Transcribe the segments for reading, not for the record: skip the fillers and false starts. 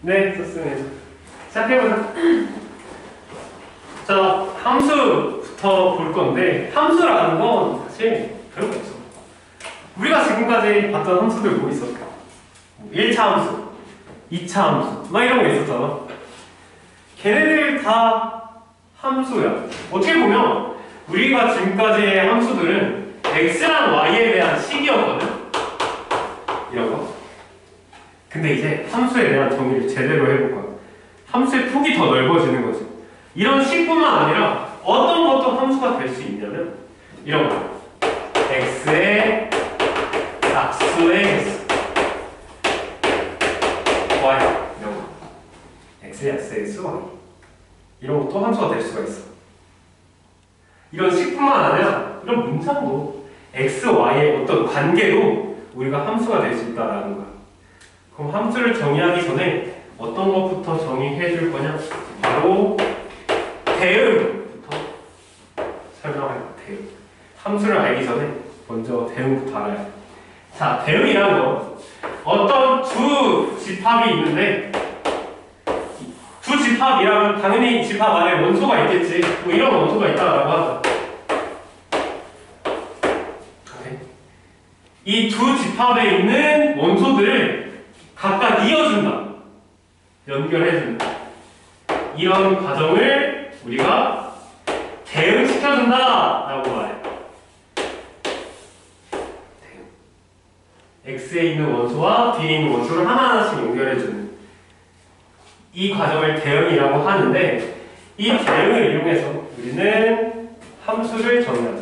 네, 좋습니다. 시작해보자. 자, 함수부터 볼 건데, 함수라는 건 사실 별거 없어. 우리가 지금까지 봤던 함수들 뭐 있었까? 1차 함수, 2차 함수, 막 이런 거 있었잖아. 걔네들 다 함수야. 어떻게 보면 우리가 지금까지의 함수들은 x랑 y에 대한 식이었거든? 이런 거. 근데 이제 함수에 대한 정의를 제대로 해볼 거야. 함수의 폭이 더 넓어지는 거지. 이런 식뿐만 아니라 어떤 것도 함수가 될 수 있냐면 이런 거. x의 약수의 x, y 이런 거. x의 약수의 x, y 이런 것도 함수가 될 수가 있어. 이런 식뿐만 아니라 이런 문장도 x, y의 어떤 관계로 우리가 함수가 될 수 있다라는 거야. 그럼 함수를 정의하기 전에 어떤 것부터 정의해 줄 거냐? 바로 대응부터 설명할 거야. 대응. 함수를 알기 전에 먼저 대응부터 알아야 돼. 자, 대응이라는 건 어떤 두 집합이 있는데 두 집합이라면 당연히 집합 안에 원소가 있겠지. 뭐 이런 원소가 있다라고 하자. 이 두 집합에 있는 원소들을 각각 이어준다. 연결해준다. 이런 과정을 우리가 대응시켜준다 라고 말해. 대응. X에 있는 원소와 B에 있는 원소를 하나하나씩 연결해주는 이 과정을 대응이라고 하는데, 이 대응을 이용해서 우리는 함수를 정의하자.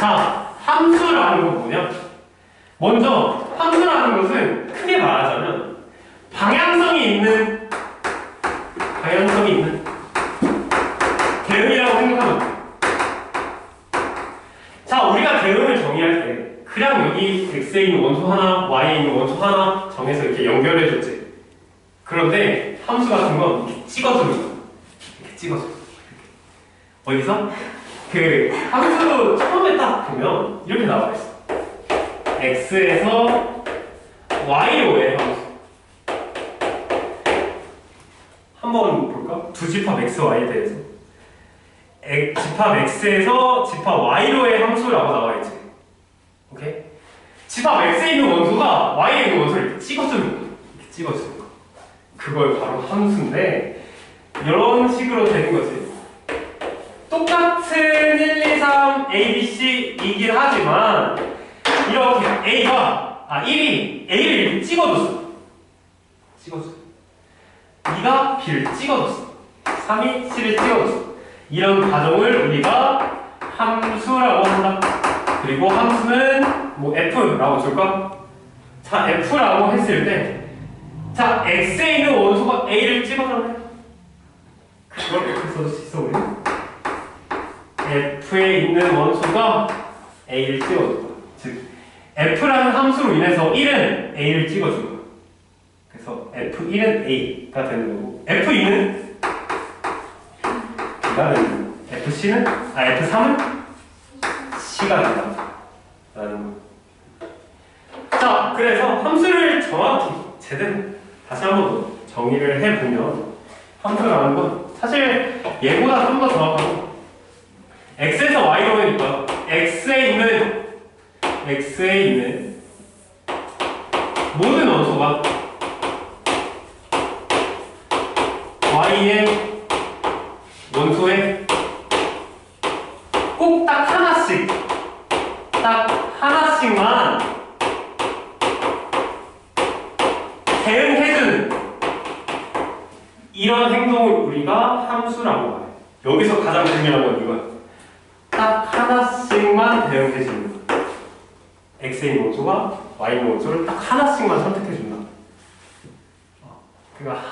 자, 함수라는 건 뭐냐? 먼저 함수라는 것은 크게 말하자면 방향성이 있는 대응이라고 생각하면 돼. 자, 우리가 대응을 정의할 때 그냥 여기 x에 있는 원소 하나, y에 있는 원소 하나 정해서 이렇게 연결해줬지. 그런데 함수 같은 건 이렇게 찍어주는 거야. 이렇게 찍어줘. 어디서? 그 함수 처음에 딱 보면 이렇게 나와 있어. x에서 y로의 함수. 한번 볼까? 두 집합 x, y에 대해서. 집합 x에서 집합 y로의 함수라고 나와 있지. 오케이? 집합 x에 있는 원소가 y에 있는 원소를 이렇게 찍어주는 거야. 이렇게 찍어주는 거. 그걸 바로 함수인데 이런 식으로 되는 거지. 똑같은 1, 2, 3, A, B, C이긴 하지만 이렇게 A가 1이 A를 이렇게 찍어줬어. B가 B를 찍어줬어. 3이 C를 찍어줬어. 이런 과정을 우리가 함수라고 한다. 그리고 함수는 뭐 F라고 줄까? 자, F라고 했을 때 자, X에 있는 원소가 A를 찍어줬네. 그걸 F 써줄 수 있어, 우리? F에 있는 원소가 A를 찍어줄 거야. 즉, F라는 함수로 인해서 1은 A를 찍어줄 거야. 그래서 F1은 A가 되는 거고, F2는 B가 되는 거고, F3은 C가 된다. 라는 거. 자, 그래서 함수를 정확히 제대로 다시 한번 더 정의를 해보면, 함수라는 건 사실 얘보다 좀 더 정확하고, x에서 y로 하니까 x에 있는 모든 원소가 y의 원소에 꼭 딱 하나씩만 대응해주는 이런 행동을 우리가 함수라고 말해. 여기서 가장 중요한 건 이거야. 딱 하나씩만 대응해주는 거야. X에 있는 원소가 Y에 있는 원소를 딱 하나씩만 선택해준다. 그러니까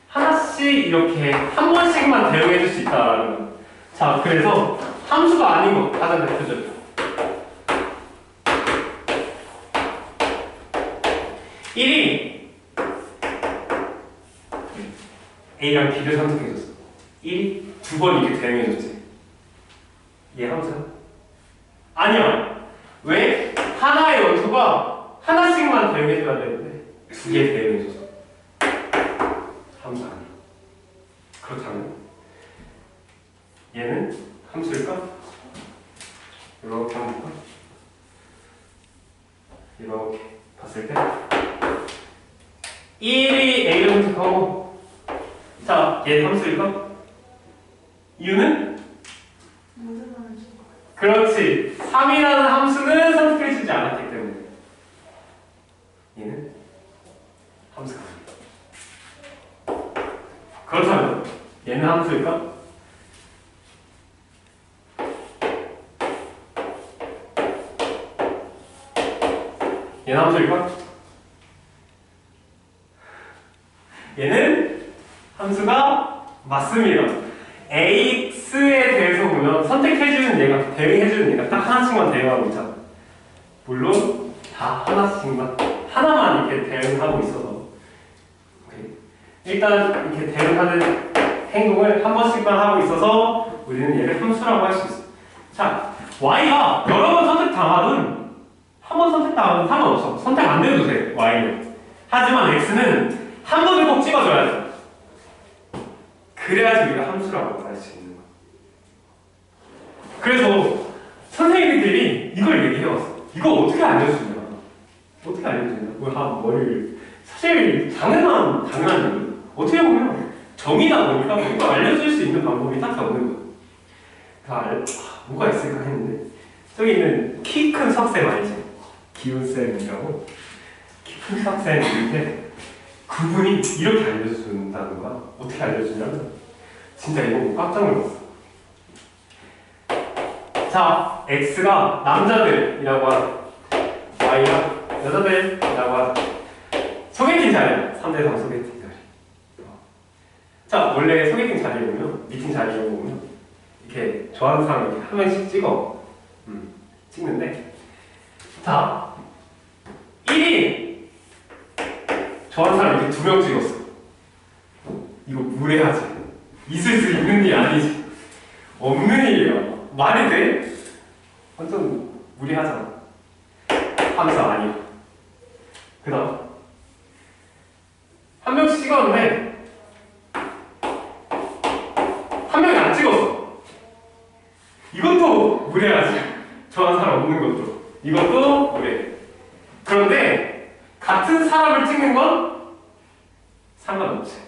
하나씩 이렇게 한 번씩만 대응해줄 수 있다라는 거야. 자, 그래서 함수가 아닌 거 가장 대표적이야. 1이 A랑 B를 선택해줬어. 1이 두 번 이렇게 대응해줬지. 얘 함수야? 아니야. 왜? 하나의 원소가 함수가 하나씩만 대응해줘야 되는데 두 개 대응해줘서 함수 아니야. 그렇다면 얘는 함수일까? 이렇게 하면 될까? 이렇게 봤을 때 1이 A를 선택하고 자, 얘 함수일까? 이유는? 그렇지. 3이라는 함수는 선택해주지 않았기 때문에 얘는 함수가 아니다. 그렇다면 얘는 함수일까? 얘는 함수일까? 얘는 함수가 맞습니다. AX에 대해서 보면 선택해주는 얘가, 대응해주는 얘가 딱 하나씩만 대응하고 있잖아. 물론 다 하나씩만, 하나만 이렇게 대응하고 있어서 오케이. 일단 이렇게 대응하는 행동을 한 번씩만 하고 있어서 우리는 얘를 함수라고 할 수 있어. 자, Y가 여러 번 선택당하든 한 번 선택당하든 상관없어. 선택 안 돼도 돼, Y는. 하지만 X는 한 번을 꼭 찍어줘야 돼. 그래야지 우리가 함수라고 말할 수 있는 거야. 그래서 선생님들이 이걸 얘기해왔어. 이거 어떻게 알려주냐? 어떻게 알려주냐? 뭐를 사실 당연한 얘기. 어떻게 보면 정의다 보니까 이거 알려줄 수 있는 방법이 딱히 없는 거야. 뭐가 있을까 했는데 저기 있는 키 큰 석쌤 알지? 기훈쌤이라고 키 큰 석쌤인데 그분이 이렇게 알려준다는 거야. 어떻게 알려주냐면 진짜 이거 보고 깜짝 놀랐어. 자, X가 남자들이라고 하자. Y가 여자들이라고 하자. 소개팅 자리야. 3대3 소개팅 자리. 자, 원래 소개팅 자리에 보면, 미팅 자리에 보면 이렇게 좋아하는 사람 이렇게 한 명씩 찍어. 찍는데 자, 1위 좋아하는 사람 이렇게 2명 찍었어. 이거 무례하지? 있을 수 있는 일 아니지? 없는 일이야. 말이 돼? 완전 무리하잖아. 함수 아니야. 그 다음 한 명씩 찍었는데 한 명이 안 찍었어. 이것도 무례하지. 좋아하는 사람 없는 것도. 이것도 무례해. 그런데 같은 사람을 찍는 건 상관없지.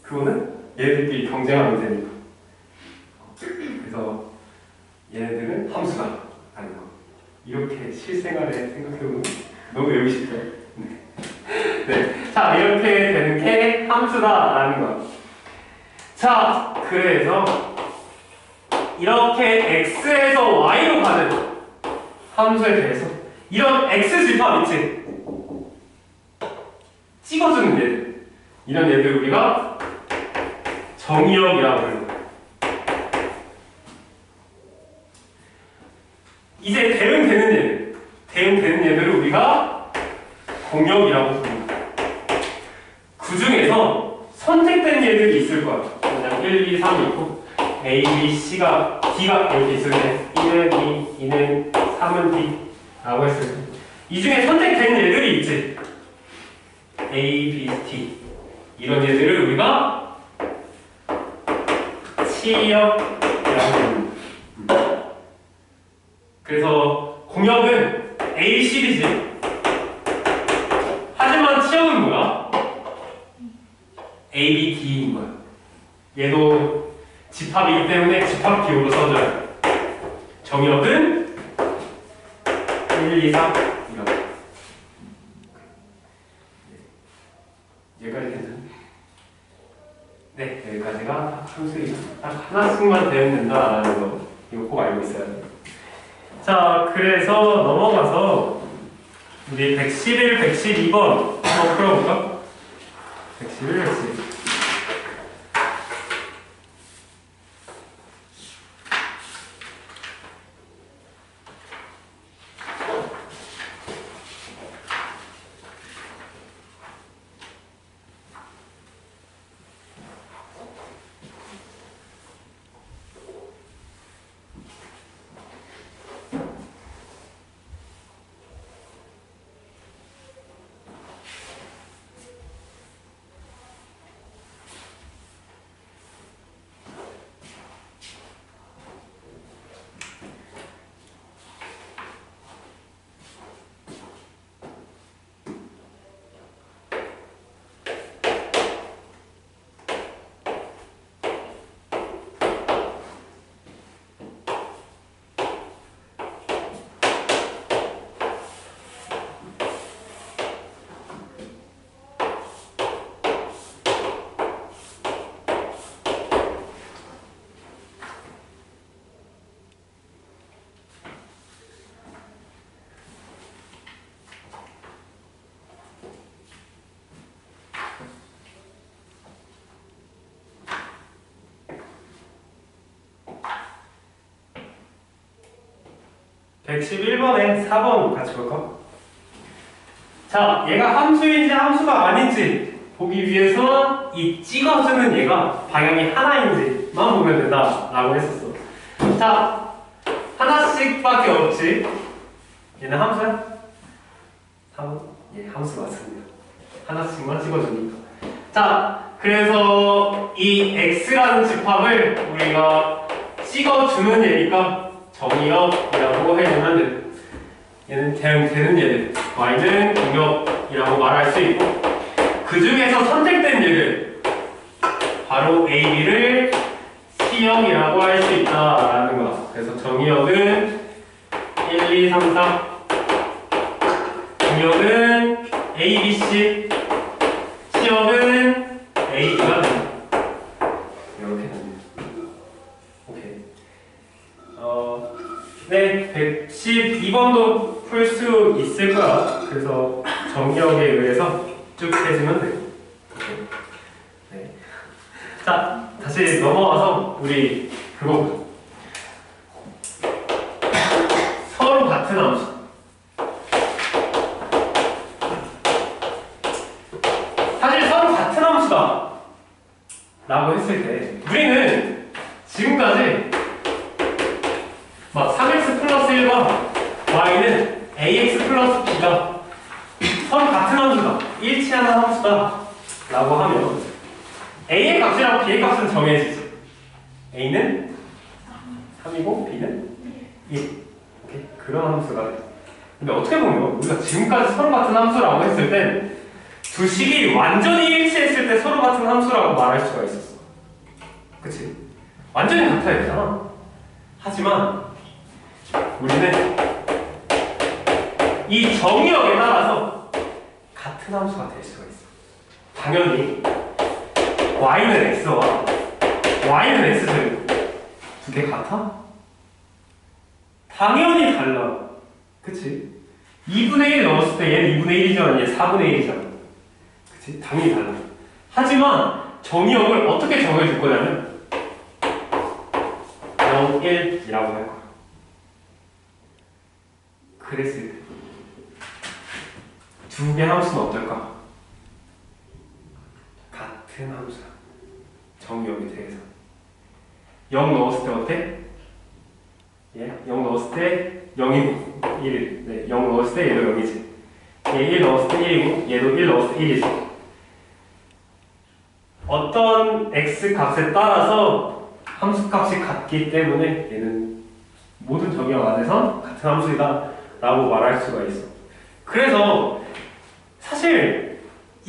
그거는 얘네들끼리 경쟁하면 되니까. 그래서 얘네들은 함수가 아닌 거. 이렇게 실생활에 생각해보면 너무 외우고 싶죠? 네. 자, 이렇게 되는 게 함수다라는 거. 자, 그래서 이렇게 x에서 y로 가는 함수에 대해서 이런 x 집합 있지? 찍어주는 얘들. 이런 얘들 우리가 정의역이라고 해요. 이제 대응되는 얘들을 우리가 공역이라고 부릅니다. 그 중에서 선택된 얘들이 있을 거야. 그냥 1, 2, 3이 있고 A, B, C가 D가 이렇게 있을 때 1은 E, 2는 3은 D 라고 했을 때 이 중에 선택된 얘들이 있지. A, B, D 이런 얘들을 우리가 치역이라고 부릅니다. 그래서 공역은 A, C이지. 하지만 치역은 뭐야? A, B, D인 거야. 얘도 집합이기 때문에 집합 기호로 써줘야 돼. 정역은 1, 2, 3 이렇게. 여기까지 괜찮아? 네, 여기까지가 함수이죠. 딱 하나씩만 배우면 된다라는 거 이거 꼭 알고 있어야 돼요. 자, 그래서 넘어가서 우리 111, 112번 한번 풀어볼까? 111, 112. 111번에 4번 같이 볼까? 자, 얘가 함수인지 함수가 아닌지 보기 위해서 이 찍어주는 얘가 방향이 하나인지만 보면 된다라고 했었어. 자, 하나씩밖에 없지. 얘는 함수야? 예, 함수 맞습니다. 하나씩만 찍어주니까. 자, 그래서 이 x라는 집합을 우리가 찍어주는 얘니까 정의역이라고 해주면 돼. 얘는 대응되는 얘들, y는 공역이라고 말할 수 있고, 그 중에서 선택된 얘들, 바로 a, b를 C역이라고 할 수 있다라는 거야. 그래서 정의역은 1, 2, 3, 4, 공역은 a, b, c, C역은 a, b가 된다. 이렇게 됩니다. 오케이. 네, 112번도 풀 수 있을 거야. 그래서 정의역에 의해서 쭉 해주면 돼. 네. 자, 다시 넘어와서 우리 그거 서로 같은 함수. 사실 서로 같은 함수다 라고 했을 때 우리는 지금까지 막 3x 플러스 1과 y는 ax 플러스 b가 서로 같은 함수다, 일치하는 함수다 라고 하면 a의 값이랑 b의 값은 정해지지. a는 3이고 b는 1. 오케이? 그런 함수가 돼. 근데 어떻게 보면 우리가 지금까지 서로 같은 함수라고 했을 땐 두 식이 완전히 일치했을 때 서로 같은 함수라고 말할 수가 있었어. 그치? 완전히 같아야 되잖아. 하지만 우리는 이 정의역에 따라서 같은 함수가 될 수가 있어. 당연히 y는 x와 y는 x제곱 두 개 같아? 당연히 달라. 그치? 2분의 1 넣었을 때 얘는 2분의 1이지만 얘 4분의 1이잖아. 그치? 당연히 달라. 하지만 정의역을 어떻게 정해줄 거냐면 0, 1이라고 할 거야. 그랬을 때 두 개 함수는 어떨까? 같은 함수야. 정의역에 대해서 0 넣었을 때 어때? 예, 0 넣었을 때 0이고 1. 네, 0 넣었을 때 얘도 0이지. 얘 1 넣었을 때 1이고 얘도 1 넣었을 때 1이지. 어떤 x 값에 따라서 함수 값이 같기 때문에 얘는 모든 정의역 안에서 같은 함수이다 라고 말할 수가 있어. 그래서 사실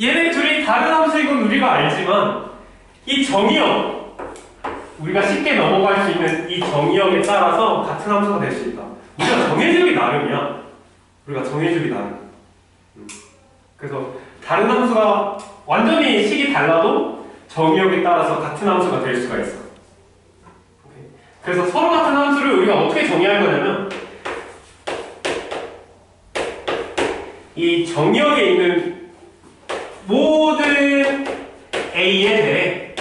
얘네 둘이 다른 함수인 건 우리가 알지만 이 정의역, 우리가 쉽게 넘어갈 수 있는 이 정의역에 따라서 같은 함수가 될 수 있다. 우리가 정해주기 나름이야. 우리가 정해주기 나름. 그래서 다른 함수가 완전히 식이 달라도 정의역에 따라서 같은 함수가 될 수가 있어. 그래서 서로 같은 함수를 우리가 어떻게 정의할 거냐면 이 정의역에 있는 모든 a에 대해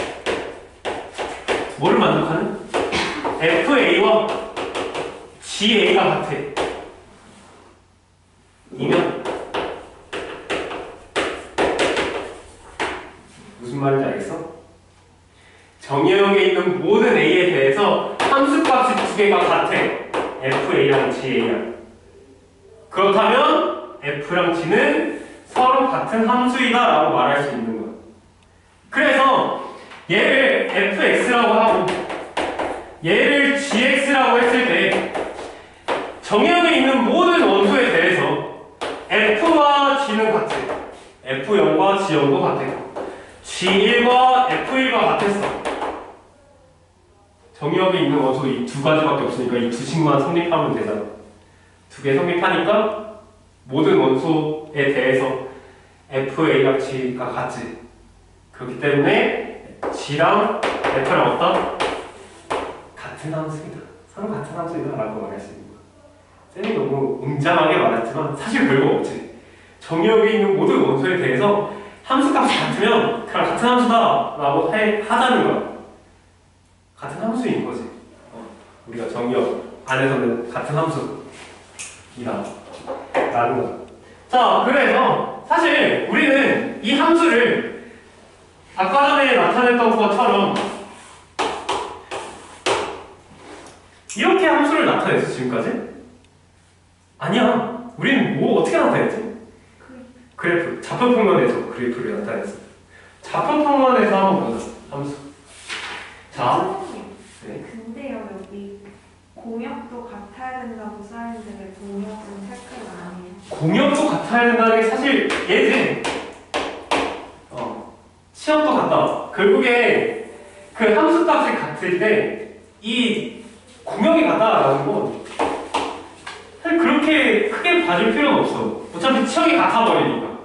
뭐를 만족하는? fa와 ga가 같아. 이면 무슨 말인지 알겠어? 정의역에 있는 모든 a에 대해서 함수값이 두 개가 같아. fa랑 ga랑. 그렇다면 f랑 g는 서로 같은 함수이다 라고 말할 수 있는 거야. 그래서 얘를 fx라고 하고 얘를 gx라고 했을 때 정의역에 있는 모든 원소에 대해서 f와 g는 같아. f0과 g0도 같아. g1과 f1과 같았어. 정의역에 있는 원소 이 두 가지밖에 없으니까 이 두 식만 성립하면 되잖아. 두 개 성립하니까 모든 원소에 대해서 fa랑 g가 같지. 그렇기 때문에 g랑 f랑 어떤? 같은 함수이다. 서로 같은 함수이다 라고 말할 수 있는 거야. 쌤이 너무 웅장하게 말했지만 사실 별거 없지. 정의역에 있는 모든 원소에 대해서 함수값이 같으면 그냥 같은 함수다 라고 하자는 거야. 같은 함수인 거지. 우리가 정의역 안에서는 같은 함수 이다 라는 거. 자, 그래서 사실 우리는 이 함수를 아까 전에 나타냈던 것처럼 이렇게 함수를 나타냈어. 지금까지? 아니야. 우리는 뭐 어떻게 나타냈지? 그래프. 좌표평면에서 그래프를 나타냈어. 좌표평면에서 한번 보자. 함수. 자. 네. 근데요, 여기 공역도 같아야 된다고 써있는데 왜 공역은 체크가 아니에요? 공역도 같아야 된다는 게 사실 얘지. 시험도 같다. 결국에 그 함수 값이 같을 때 이 공역이 같다라는 건 사실 그렇게 크게 봐줄 필요는 없어. 어차피 치역이 같아버리니까.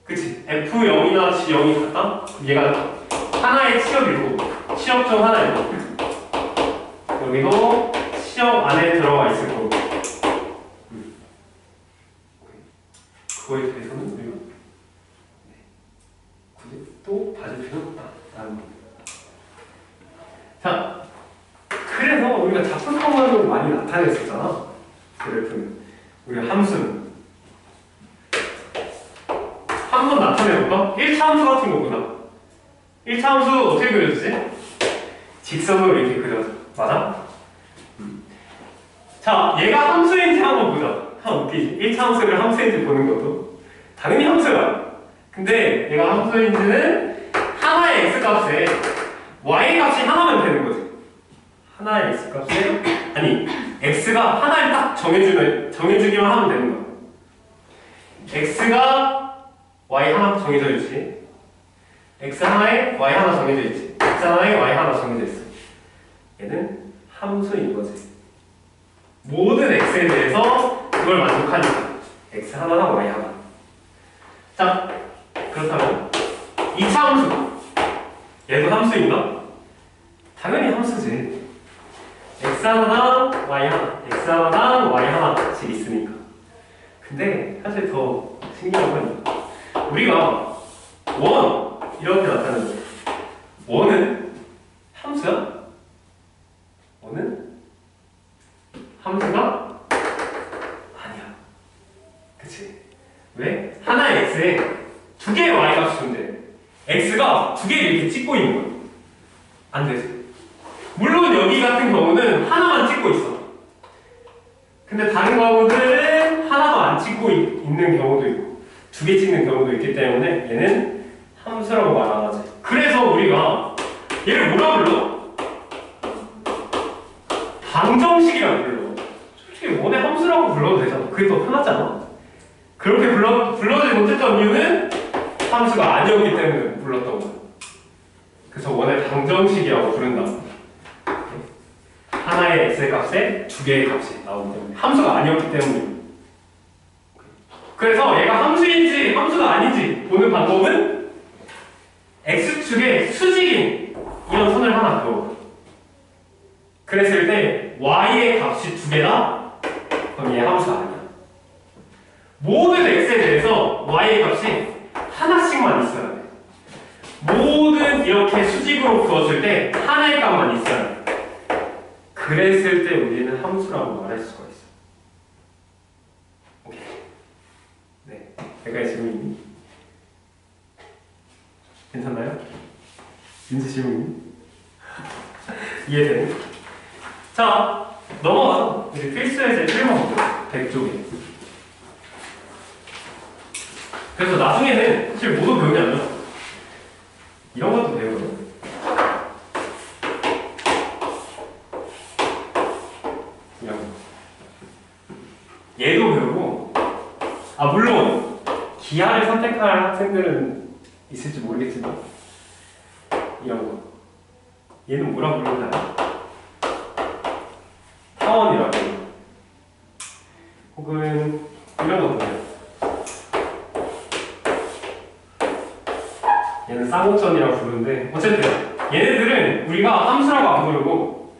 그치? F0이나 G0이 같다? 얘가 하나의 치역이고 치역 중 하나이고 여기도 치역 안에 들어가 있을 거고 그거에 대해서는 우리가 굳이 또 봐줄 필요는 없다라는 겁니다. 자, 그래서 우리가 좌표평면으로 많이 나타냈었잖아. 그래프는 우리가 함수는 한번 나타내볼까? 1차 함수 같은 거구나. 1차 함수 어떻게 그려주지? 직선으로 이렇게 그려져. 맞아? 자, 얘가 함수인지 한번 보자. 참 웃기지? 1차 함수를 함수인지 보는 것도 당연히 함수야. 근데 얘가 함수인지는 하나의 x값에 y값이 하나면 되는 거지. 하나의 x값에 아니 x가 하나를 딱 정해주기만 하면 되는 거야. x가 y 하나 정해져 있지. x 하나에 y 하나 정해져 있지. x 하나에 y 하나 정해져 있어. 얘는 함수인 거지. 모든 x에 대해서 그걸 만족하니까 x 하나랑 y 하나. 자, 그렇다면 2차 함수 얘도 함수인가? 당연히 함수지. x 하나랑 y 하나, x 하나랑 y 하나씩 있으니까. 근데 사실 더 신기한 건 우리가 원 이렇게 나타내는 원은 함수야? 원은 함수가 아니야. 그치? 왜? 하나의 x에 두 개의 y값이 존재해. x가 두 개를 이렇게 찍고 있는 거야. 안 되지. 물론 여기 같은 경우는 하나만 찍고 있어. 근데 다른 경우들은 하나도 안 찍고 있는 경우도 있고 두 개 찍는 경우도 있기 때문에 얘는 함수라고 말 안 하지. 그래서 우리가 얘를 뭐라 불러? 방정식이라고 불러. 솔직히 원의 함수라고 불러도 되잖아. 그게 더 편하잖아. 그렇게 불러지 못했던 이유는 함수가 아니었기 때문에 불렀던 거야. 그래서 원의 방정식이라고 부른다. 하나의 x의 값에 두 개의 값이 나오기 때문에 함수가 아니었기 때문이에요. 그래서 얘가 함수인지 함수가 아닌지 보는 방법은 x축에 수직인 이런 선을 하나 그어. 그랬을 때 y의 값이 두 개다? 그럼 얘 함수가 아니야. 모든 x에 대해서 y의 값이 하나씩만 있어야 돼. 모든 이렇게 수직으로 그었을 때 하나의 값만 있어야 돼. 그랬을 때 우리는 함수라고 말할 수가 있어. 오케이. 네. 여기까지 질문이 괜찮나요? 민지 질문이 이해되니? 자, 넘어가서 이제 필수의 제 1번 보죠. 100쪽에. 그래서 나중에는 사실 뭐도 배우냐면 이런 것도 배우거든. 얘도 배우고, 물론 기하를 선택할 학생들은 있을지 모르겠지만 이런 거 얘는 뭐라 부르나요? 타원이라고. 혹은 이런 거 보세요. 얘는 쌍곡선이라고 부르는데 어쨌든 얘네들은 우리가 함수라고 안 부르고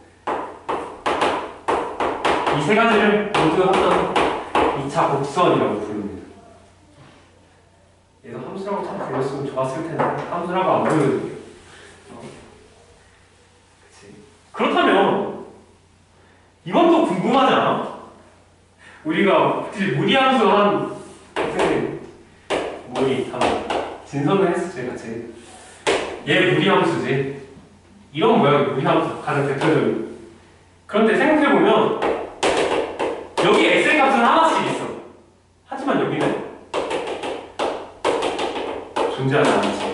이 세 가지를 모두 합쳐서 2차 곡선이라고 부릅니다. 얘도 함수라고 잘 불렀으면 좋았을 텐데 함수라고 안 부르거든요. 그렇다면 이건 또 궁금하지 않아? 우리가 무리함수 한 선생님 뭐니 다 진선을 했었지 같이. 얘 무리함수지. 이런 모양이 무리함수 가장 대표적인. 그런데 생각해보면 여기 x의 값은 하나씩 있어. 하지만 여기는 존재하지 않지.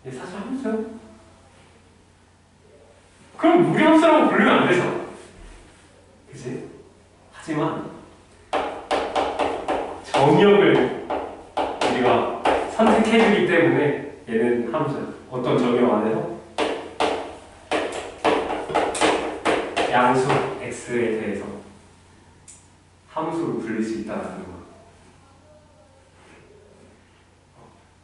얘 사실 함수야. 그럼 무리함수라고 부르면 안 되잖아. 그치? 하지만 정의역을 우리가 선택해주기 때문에 얘는 함수야. 어떤 정의역 안에서 양수 x에 대해서 함수로 불릴 수 있다는 거야.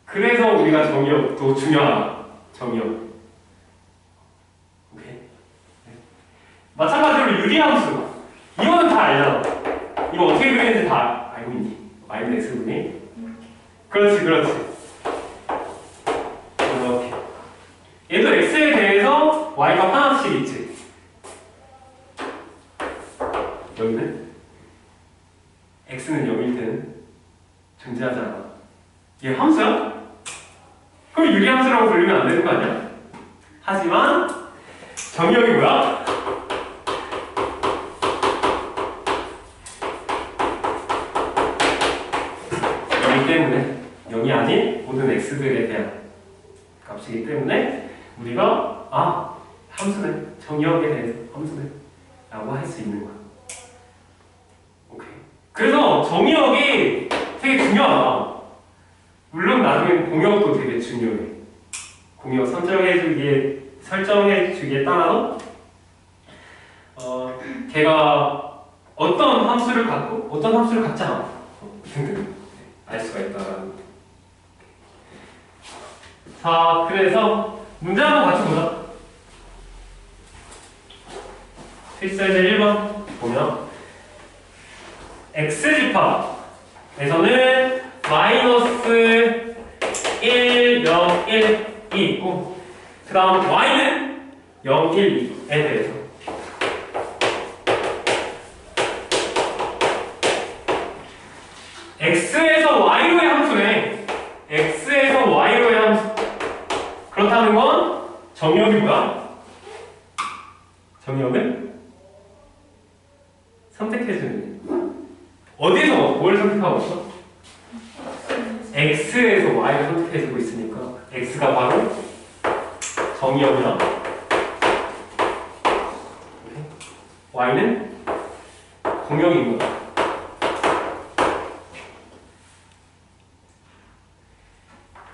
그래서 우리가 정의역도 중요하다. 정의역. 오케이. 네. 마찬가지로 유리함수. 이거는 다 알잖아. 이거 어떻게 그리는지 다 알고 있니? 마이너스 x분이. 그렇지, 그렇지. 이렇게. 얘도 x에 대해서 y가 하나씩 있지. 여기는 x는 0일 때는 존재하지 않아. 얘 함수야? 그럼 유리함수라고 불리면 안 되는 거 아니야? 하지만 정의역이 뭐야? 여기 때문에 0이 아닌 모든 x들에 대한 값이기 때문에 우리가 함수네, 정의역에 대해서 함수네 라고 할 수 있는 거야. 오케이. 그래서 정의역이 되게 중요하다. 물론 나중에 공역도 되게 중요해. 공역 설정해주기에 따라서 걔가 어떤 함수를 갖고 어떤 함수를 갖지 않아 등등 알 수가 있다라는. 자, 그래서 문제 한번 같이 보자. 필수예제 1번 보면 x집합에서는 마이너스 1, 0, 1이 있고 그 다음 y는 0, 1, 2에 대해서 x에서 y로의 함수네. x에서 y로의 함수. 그렇다는 건 정의역이 뭐야? 정의역은 선택해주는. 어디서 뭘 선택하고 있어? x에서 y를 선택해주고 있으니까 x가 바로 정의역이랑 y는 공역인 거야.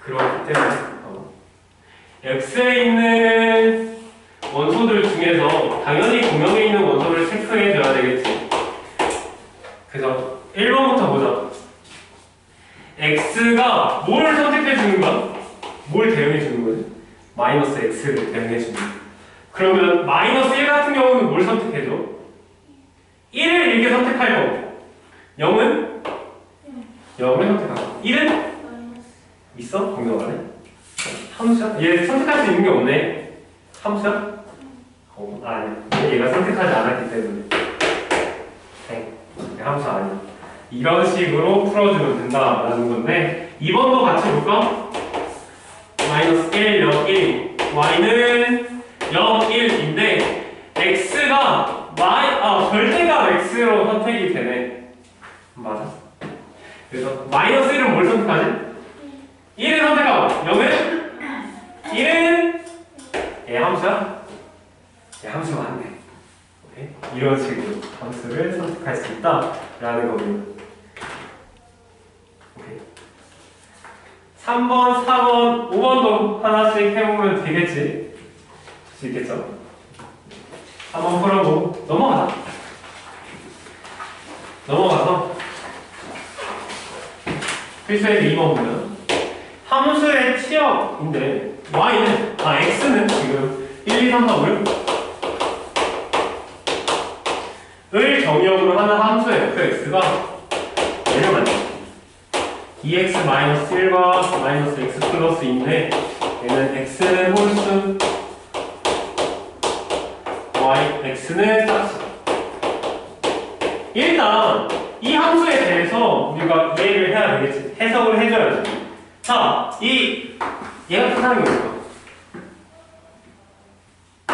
그렇기 때문에 x에 있는 원소들 중에서 당연히 공역에 있는 원소를 체크해줘야 되겠지. 그래서 1번부터 보자. x가 뭘 선택해주는 거야? 뭘 대응해주는 거지? 마이너스 x를 대응해주는 거야. 그러면 마이너스 1 같은 경우는 뭘 선택해줘? 1을 이렇게 선택할 거고 0은? 0을 선택하고 1은? 있어? 공역 안에? 함수야? 얘 선택할 수 있는 게 없네. 함수야? 아니야. 얘가 선택하지 않았기 때문에 함수 아니야. 이런 식으로 풀어주면 된다라는 건데 2번도 같이 볼까? 마이너스 1, 0, 1 y는 0, 1인데 x가 절대값 x로 선택이 되네. 맞아. 그래서 마이너스 1은 뭘 선택하지? 1을 선택하고 0은? 1은? 얘 함수야? 얘 함수가 맞네. 오케이? 이런 식으로 함수를 선택할 수 있다라는 겁니다. 오케이. 3번, 4번, 5번도 하나씩 해보면 되겠지? 될 수 있겠죠? 한번 풀어보고 넘어가서 필수예제 2번 보면 함수의 치역인데 x는 지금 1, 2, 3, 4, 5, 6을 정의역으로 하는 함수의 fx가 얘를 만들어 2x-1과 마이너스 x 플러스 2인데 얘는 x는 홀수 x는 짝수 일단 이 함수에 대해서 우리가 이해를 해야 되겠지. 해석을 해줘야지. 자, 얘가 뜻하는 게 뭘까?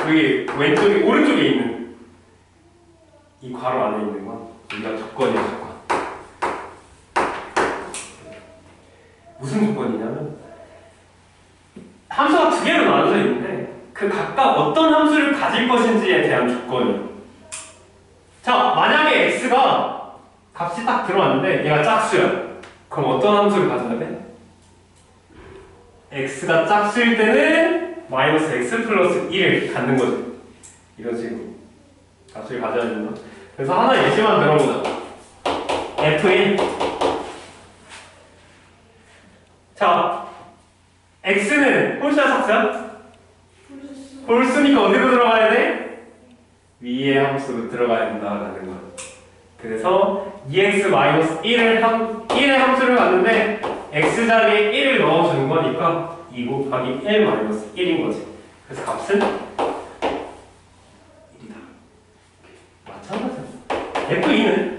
여기 왼쪽에 오른쪽에 있는 이 괄호 안에 있는 건 우리가 조건이야, 조건. 무슨 조건이냐면 함수가 두 개로 나눠져 있는데 그 각각 어떤 함수를 가질 것인지에 대한 조건이에요. 자, 만약에 x가 값이 딱 들어왔는데 얘가 짝수야. 그럼 어떤 함수를 가져야 돼? x가 짝수일 때는 마이너스 x 플러스 1을 갖는 거지. 이런 식으로 값을 가져야 된다. 그래서 하나 예시만 들어보자. f1. 자, x는 홀수야 짝수야? 홀수니까 어디로 들어가야 돼? 위에 함수로 들어가야 된다라는 거야. 그래서 2x-1의 함수를 갖는데 x 자리에 1을 넣어주는 거니까 2 곱하기 1-1인 거지. 그래서 값은 1이다. 마찬가지야. f2는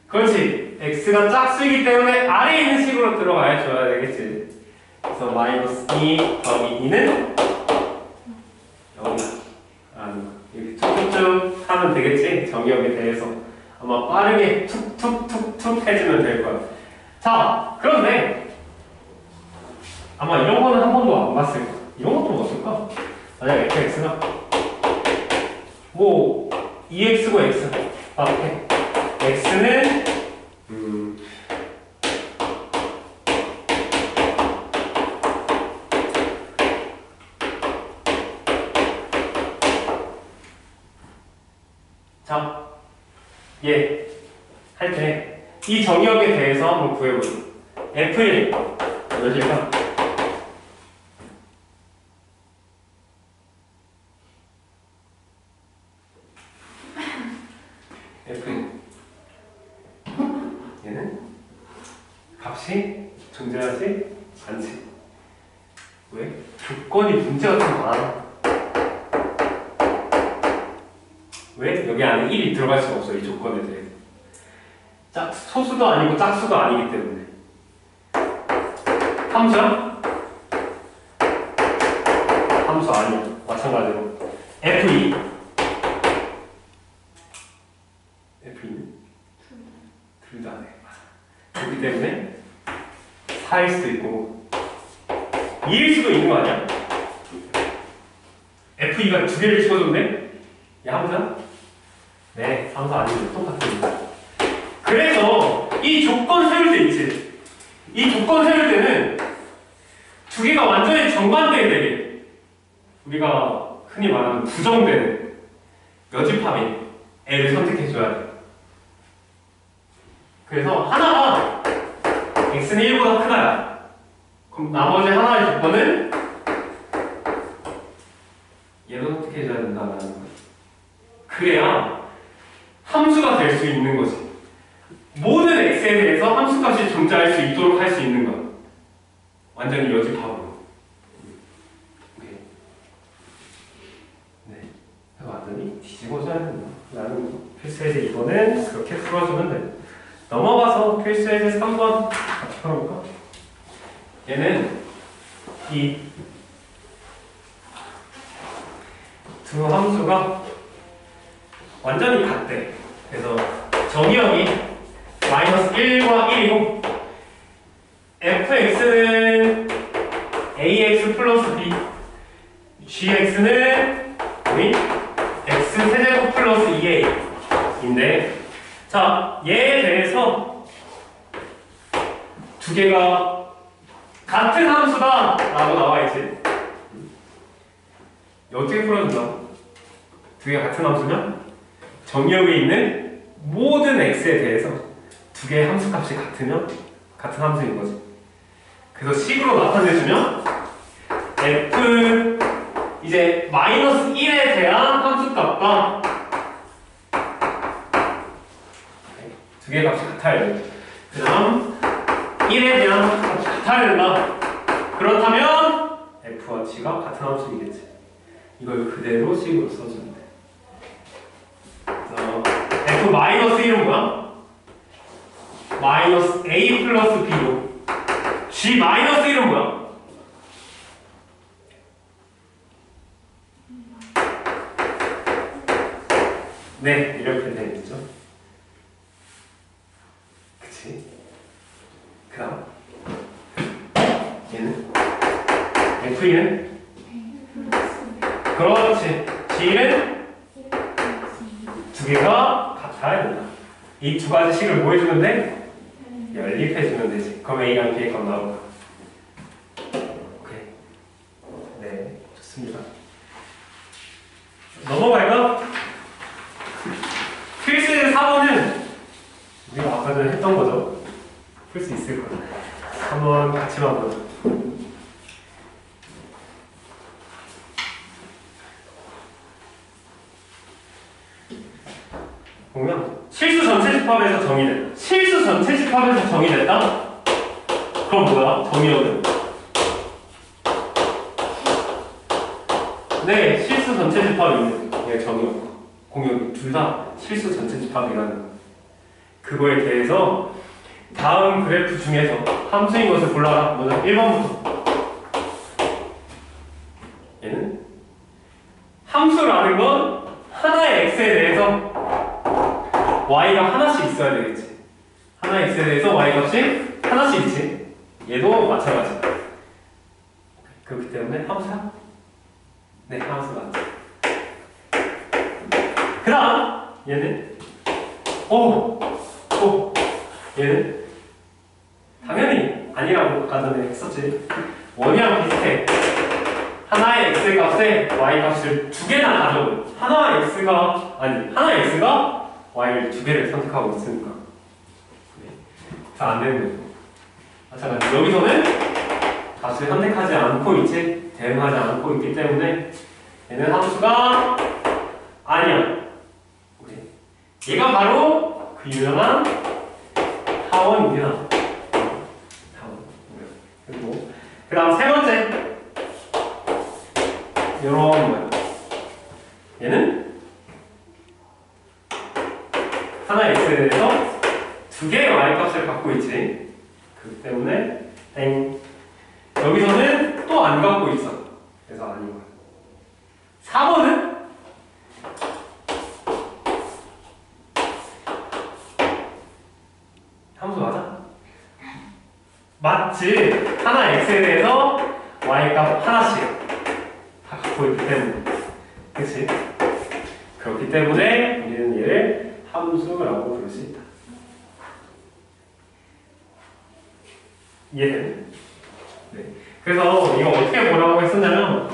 그렇지. x가 짝수이기 때문에 아래에 있는 식으로 들어가야 줘야 되겠지. 그래서 마이너스 2 더하기 2는 0이다. 이렇게 툭툭툭 하면 되겠지? 정의역에 대해서 아마 빠르게 툭툭툭툭 해주면 될 거야. 자, 그런데 아마 이런 거는 한 번도 안 봤을 거야. 이런 것도 뭐였을까? 만약 fx가 뭐 2x고 x 앞에 x는 자, 얘 할 때 이 정의역에 대해서 한번 구해보자. f1 몇일까? f1 얘는 값이 존재하지 않지. 왜? 조건이 문제가 좀 많아. 왜? 여기 안에 1이 들어갈 수가 없어. 이 조건에 대해서. 소수도 아니고 짝수도 아니기 때문에. 함수야? 함수 아니야. 마찬가지로 F2 F2는 둘 다 안 해. 그렇기 때문에 4일 수도 있고 2일 수도 있는 거 아니야? F2가 두 개를 집어줬네? 얘 함수야? 네, 함수 아니고 똑같습니다. 그래서 이 조건 세울 때 있지. 이 조건 세울 때는 두 개가 완전히 정반대에 되게 우리가 흔히 말하는 부정되는 여집합인 애를 선택해줘야 돼. 그래서 하나가 x는 1보다 크다야. 그럼 나머지 하나의 조건은 얘를 선택해줘야 된다는 거야. 그래야 함수가 될 수 있는 거지. 모든 x에 대해서 함수값이 존재할 수 있도록 할 수 있는 거야. 완전히 여집합으로. 네. 완전히 뒤집어져야 된다. 라는 거. 필수예제 2번은 그렇게 풀어주면 돼. 넘어가서 필수예제 3번 같이 풀어볼까? 얘는 이 두 함수가 완전히 같대. 그래서 정의역이 마이너스 1과 1이고 fx는 ax 플러스 b gx는 x 세제곱 플러스 2a인데 자, 얘에 대해서 두 개가 같은 함수다 라고 나와있지. 어떻게 풀어준다? 두 개가 같은 함수면 정의역에 있는 모든 x에 대해서 두 개의 함수값이 같으면 같은 함수인 거지. 그래서 식으로 나타내주면 f 이제 마이너스 1에 대한 함수값과 두 개의 값이 같아야 돼. 그 다음 1에 대한 함수값이 같아야 된다. 그렇다면 f와 g가 같은 함수이겠지. 이걸 그대로 식으로 써주면 돼. 그럼 마이너스 1은 뭐야? 마이너스 A 플러스 B로 G 마이너스 1은 뭐야? 네, 이렇게 되겠죠. 그치? 그 다음 얘는 F는 그렇지. G는 두 개가 같아야 된다. 이 두 가지 식을 뭐 해주면 돼? 연립해주면 되지. 그럼 A랑 B의 값 나올까? 오케이. 네, 좋습니다. 넘어갈까? 필수 4번은 우리가 아까 전에 했던 거죠. 풀 수 있을 거야. 한번 같이만 보자. 보면 실수 전체 집합에서 정의됐다. 실수 전체 집합에서 정의됐다? 그럼 뭐야? 정의역은? 네, 실수 전체 집합이 있는 게 정의역. 공역이 둘 다 실수 전체 집합이라는 거. 그거에 대해서 다음 그래프 중에서 함수인 것을 골라라. 먼저 1번부터. 얘는 함수라는 건 하나의 x에 대해서 y가 하나씩 있어야 되겠지. 하나의 x에 대해서 y 값이 하나씩 있지. 얘도 마찬가지다. 그렇기 때문에 함수야? 네, 함수 맞지. 그 다음 얘는 얘는 당연히 아니라고 아까 전에 했었지. 원이랑 비슷해. 하나의 x 값에 y 값을 두 개나 가져오. 하나의 x가 y를 두 개를 선택하고 있으니까. 그래서 안 되는 거죠. 마찬가지. 여기서는 값을 선택하지 않고 있지. 대응하지 않고 있기 때문에 얘는 함수가 아니야. 얘가 바로 그 유명한 하원입니다. 하원. 그리고 그 다음 세 번째 이런 거예요. 얘는 하나의 x에 대해서 두 개의 y값을 갖고 있지. 그렇기 때문에 땡. 여기서는 또 안 갖고 있어. 그래서 아닌 거야. 4번은 함수 맞아? 맞지. 하나 x에 대해서 y값 하나씩 다 갖고 있기 때문에. 그치? 그렇기 때문에 우리는 얘를 함수라고 부를 수 있다. 이해되네? 네. 그래서 이거 어떻게 보라고 했었냐면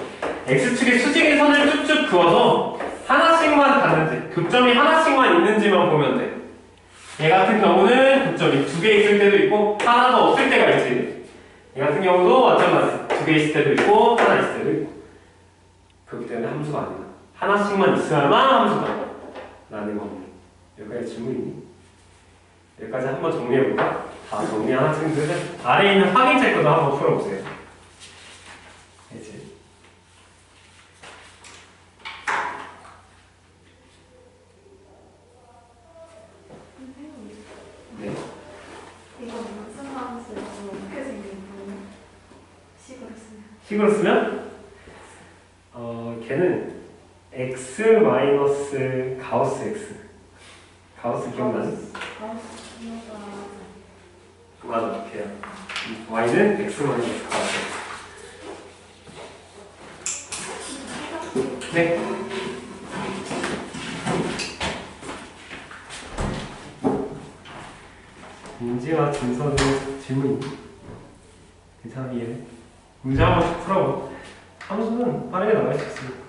x축의 수직의 선을 쭉쭉 그어서 하나씩만 닿는지, 교점이 하나씩만 있는지만 보면 돼. 얘 같은 경우는 교점이 두 개 있을 때도 있고 하나도 없을 때가 있지. 얘 같은 경우도 마찬가지. 두 개 있을 때도 있고 하나 있을 때도 있고. 그렇기 때문에 함수가 아니다. 하나씩만 있어야만 함수다 라는 겁니다. 여기까지 질문 있니? 여기까지 한번 정리해볼까? 다 정리한 학생들은 아래에 있는 확인 체크도 한번 풀어보세요. 알지? 네. 이거 무슨 함수로 어떻게 생긴 거예요? 식으로 식으로 쓰면? 쓰면 걔는 x 마이너스 가우스 x. 가우스 기억나지? 맞아, 걔야. y는 x 마이너스 가우스 x. 네. 민지와 준서는 질문 괜찮아? 이해해? 문제 한 번씩 풀어봐. 함수는 빠르게 나갈 수 있으니까.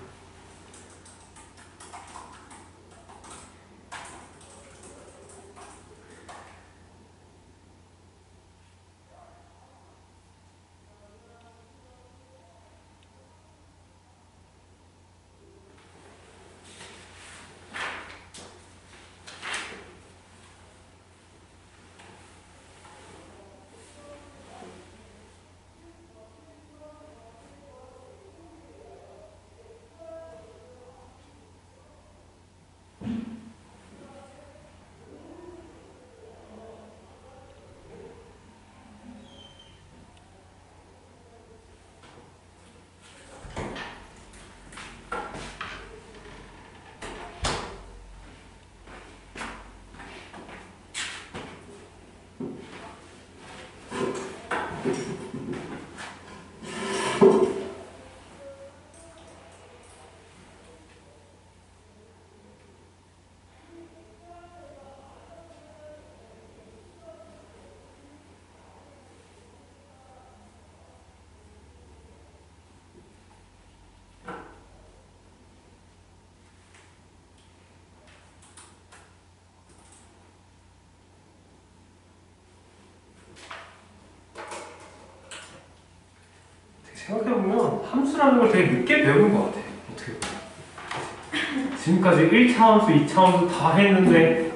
생각해보면 함수라는 걸 되게 늦게 배우는 것 같아. 어떻게 보면. 지금까지 1차 함수, 2차 함수 다 했는데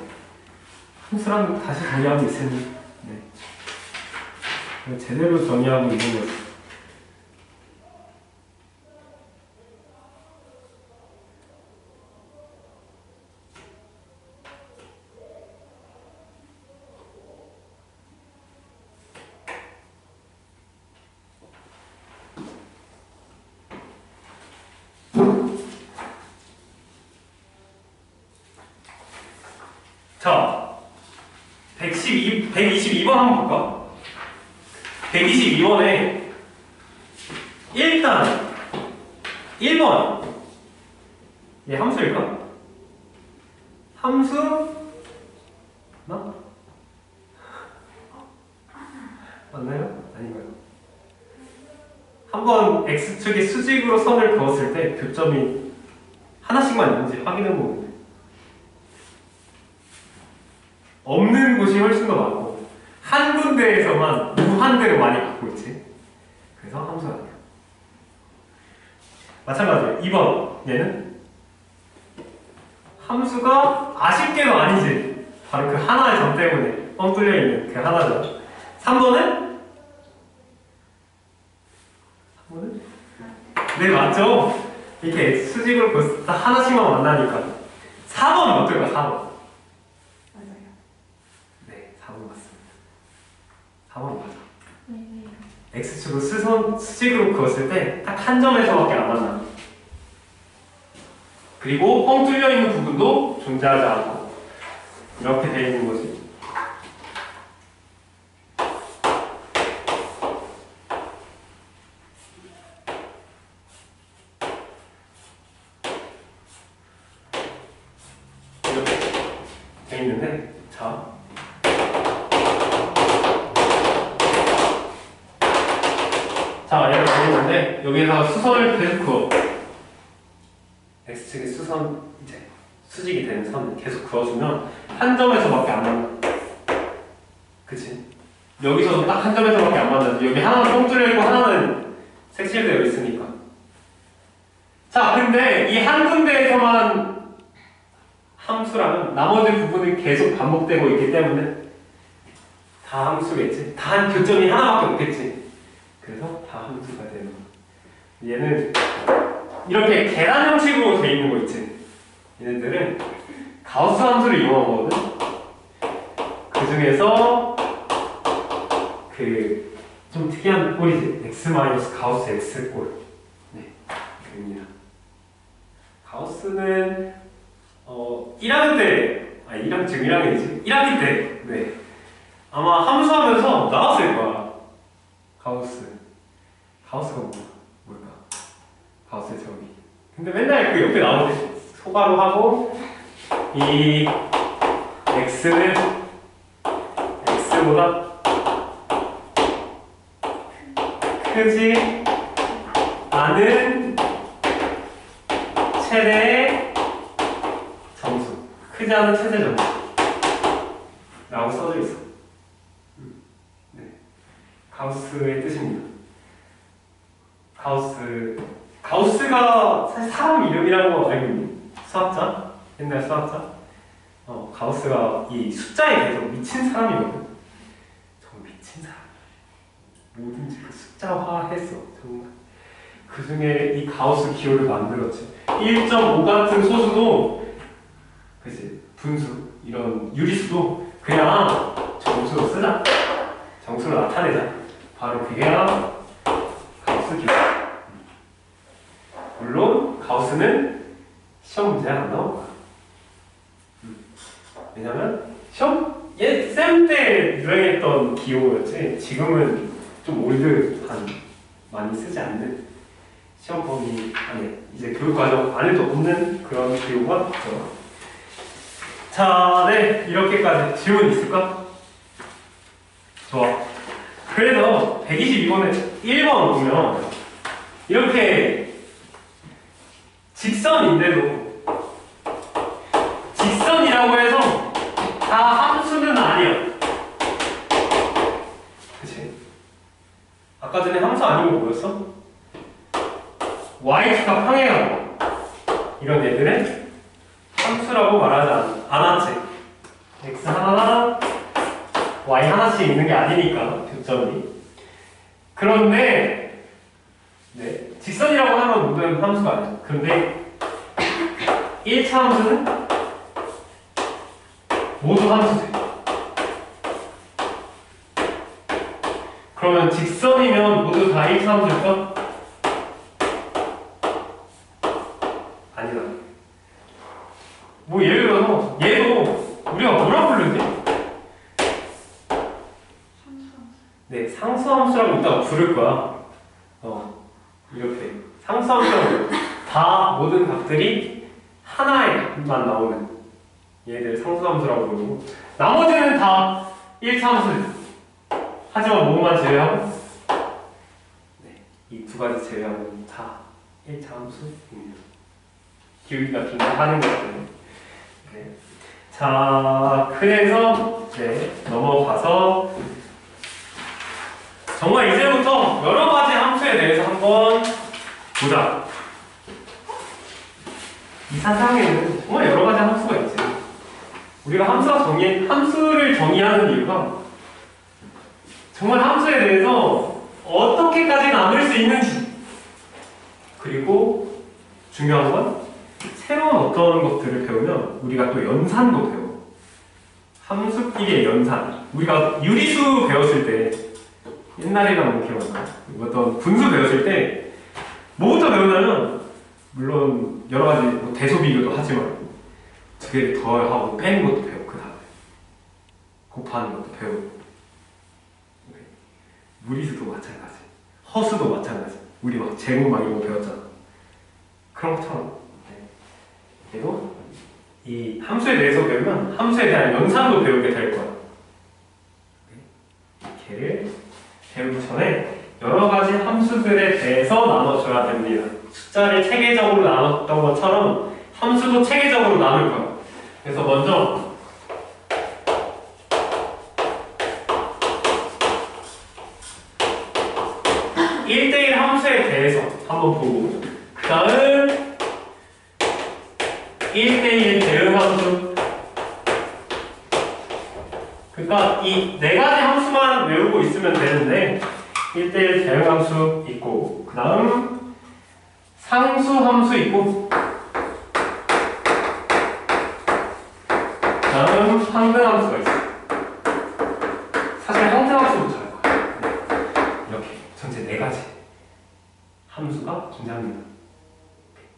함수라는 거 다시 정의하고 있으니 네. 제대로 정의하고 있는 거지. 자, 122번 한번 볼까? 122번에 일단 1번 얘 함수일까? 함수 나? 맞나요? 아닌가요? 한번 X축에 수직으로 선을 그었을 때 교점이 하나씩만 있는지 확인해보면 없는 곳이 훨씬 더 많고 한 군데에서만 무한대로 많이 갖고 있지. 그래서 함수가 아니야. 마찬가지로 2번 얘는 함수가 아쉽게도 아니지. 바로 그 하나의 점 때문에 뻥 뚫려있는 그 하나죠. 3번은? 네 맞죠? 이렇게 수직으로 벌써 하나씩만 만나니까 4번은 어떨까? 4번 네, 4번 맞습니다. 4번 맞아. X축을 수직으로 그었을 때 딱 한 점에서밖에 안 만나. 그리고 뻥 뚫려 있는 부분도 존재하지 않고 이렇게 되어 있는 거지. 이렇게 되어 있는데, 자. 자, 얘를 만드는데 여기에다가 수선을 계속 그어. X축에 수선, 이제 수직이 되는 선을 계속 그어주면 한 점에서밖에 안 만나. 그치? 여기서도 딱 한 점에서밖에 안 만나지. 여기 하나는 뻥 뚫려있고 하나는 색칠되어 있으니까. 자, 근데 이 한 군데에서만 함수라면 나머지 부분은 계속 반복되고 있기 때문에 다 함수겠지? 다 한 교점이 하나밖에 없겠지? 그래서 다 함수가 되는 거야. 얘는 이렇게 계란 형식으로 되어 있는 거 있지? 얘네들은 가우스 함수를 이용하거든? 그 중에서 그 좀 특이한 꼴이지. x-가우스 x꼴. 네, 그입니다. 가우스는 1학년 때, 아니 1학년, 지금 1학년이지? 1학기 때, 네. 아마 함수하면서 나왔을 거야. 가우스가 뭘까? 가우스의 정의. 근데 맨날 그 옆에 나오는데 소가로 하고 이 x는 x보다 크지 않은 최대의 점수. 크지 않은 최대 점수 라고 써져 있어. 네. 가우스의 뜻입니다. 가우스가 사실 사람 이름이라는 거 알고 있니? 수학자? 옛날 수학자? 가우스가 이 숫자에 대해서 미친 사람이거든. 정말 미친 사람. 뭐든지 그 숫자화했어. 정말. 그 중에 이 가우스 기호를 만들었지. 1.5 같은 소수도, 그치? 분수, 이런 유리수도 그냥 정수로 쓰자. 정수로 나타내자. 바로 그게 가우스 기호. 물론 가우스는 시험 문제에 안 나올 거야. 왜냐면 시험 쌤 때 유행했던 기호였지. 지금은 좀 올드한, 많이 쓰지 않는 시험 범위 안에 이제 교육과정 안에도 없는 그런 기호가 있죠. 자, 네, 이렇게까지. 질문 있을까? 좋아. 그래서 122번에 1번 보면 이렇게 직선인데도 직선이라고 해서 다 함수는 아니야. 그치? 아까 전에 함수 아닌 거 뭐였어? y축과 평행하고 이런 애들은 함수라고 말하지 않았지. x 하나나 y 하나씩 있는 게 아니니까 교점이. 그런데 네, 직선이라고 하면 모든 함수가 아니야. 그런데 1차 함수는 모두 함수지. 그러면 직선이면 모두 다 1차 함수일까? 아니다. 뭐 예를 들어서 얘도 우리가 뭐라 부르지? 네, 상수함수라고 이따가 부를 거야. 이렇게 상수함수라고 다 모든 값들이 하나에만 나오는 얘들 상수함수라고 부르고 나머지는 다 1차 함수. 하지만 뭐만 제외하고 네, 이 두 가지 제외하고는 다 1차 함수입니다. 기울기가 빈하는 것들. 네. 자, 그래서 네, 넘어가서 정말 이제부터 여러 가지 함수에 대해서 한번 보자. 이 사상에는 정말 여러 가지 함수가 있지. 우리가 함수를 정의하는 이유가 정말 함수에 대해서 어떻게까지 나눌 수 있는지, 그리고 중요한 건 새로운 어떤 것들을 배우면 우리가 또 연산도 배워. 함수끼리의 연산. 우리가 유리수 배웠을 때 옛날이랑 기억나. 어떤 분수 배웠을 때 뭐부터 배우냐면 물론 여러 가지 뭐 대소 비교도 하지만 두 개를 더하고 빼는 것도 배우고 그 다음에 곱하는 것도 배우고 무리수도 마찬가지, 허수도 마찬가지. 우리 막 제곱 막 이런 거 배웠잖아. 그런 것처럼 그리고 이 함수에 대해서 배우면 함수에 대한 연산도 배우게 될 거야. 걔를 배우기 전에 여러 가지 함수들에 대해서 나눠줘야 됩니다. 숫자를 체계적으로 나눴던 것처럼 함수도 체계적으로 나눌 거야. 그래서 먼저 1대1 함수에 대해서 한번 보고 그 다음 1대1 대응함수. 그러니까 이 네 가지 함수만 외우고 있으면 되는데 1대1 대응함수 있고 그 다음 상수함수 있고 그 다음 항등함수가 있어. 사실 항등함수부터 할 거야. 이렇게 전체 네 가지 함수가 존재합니다.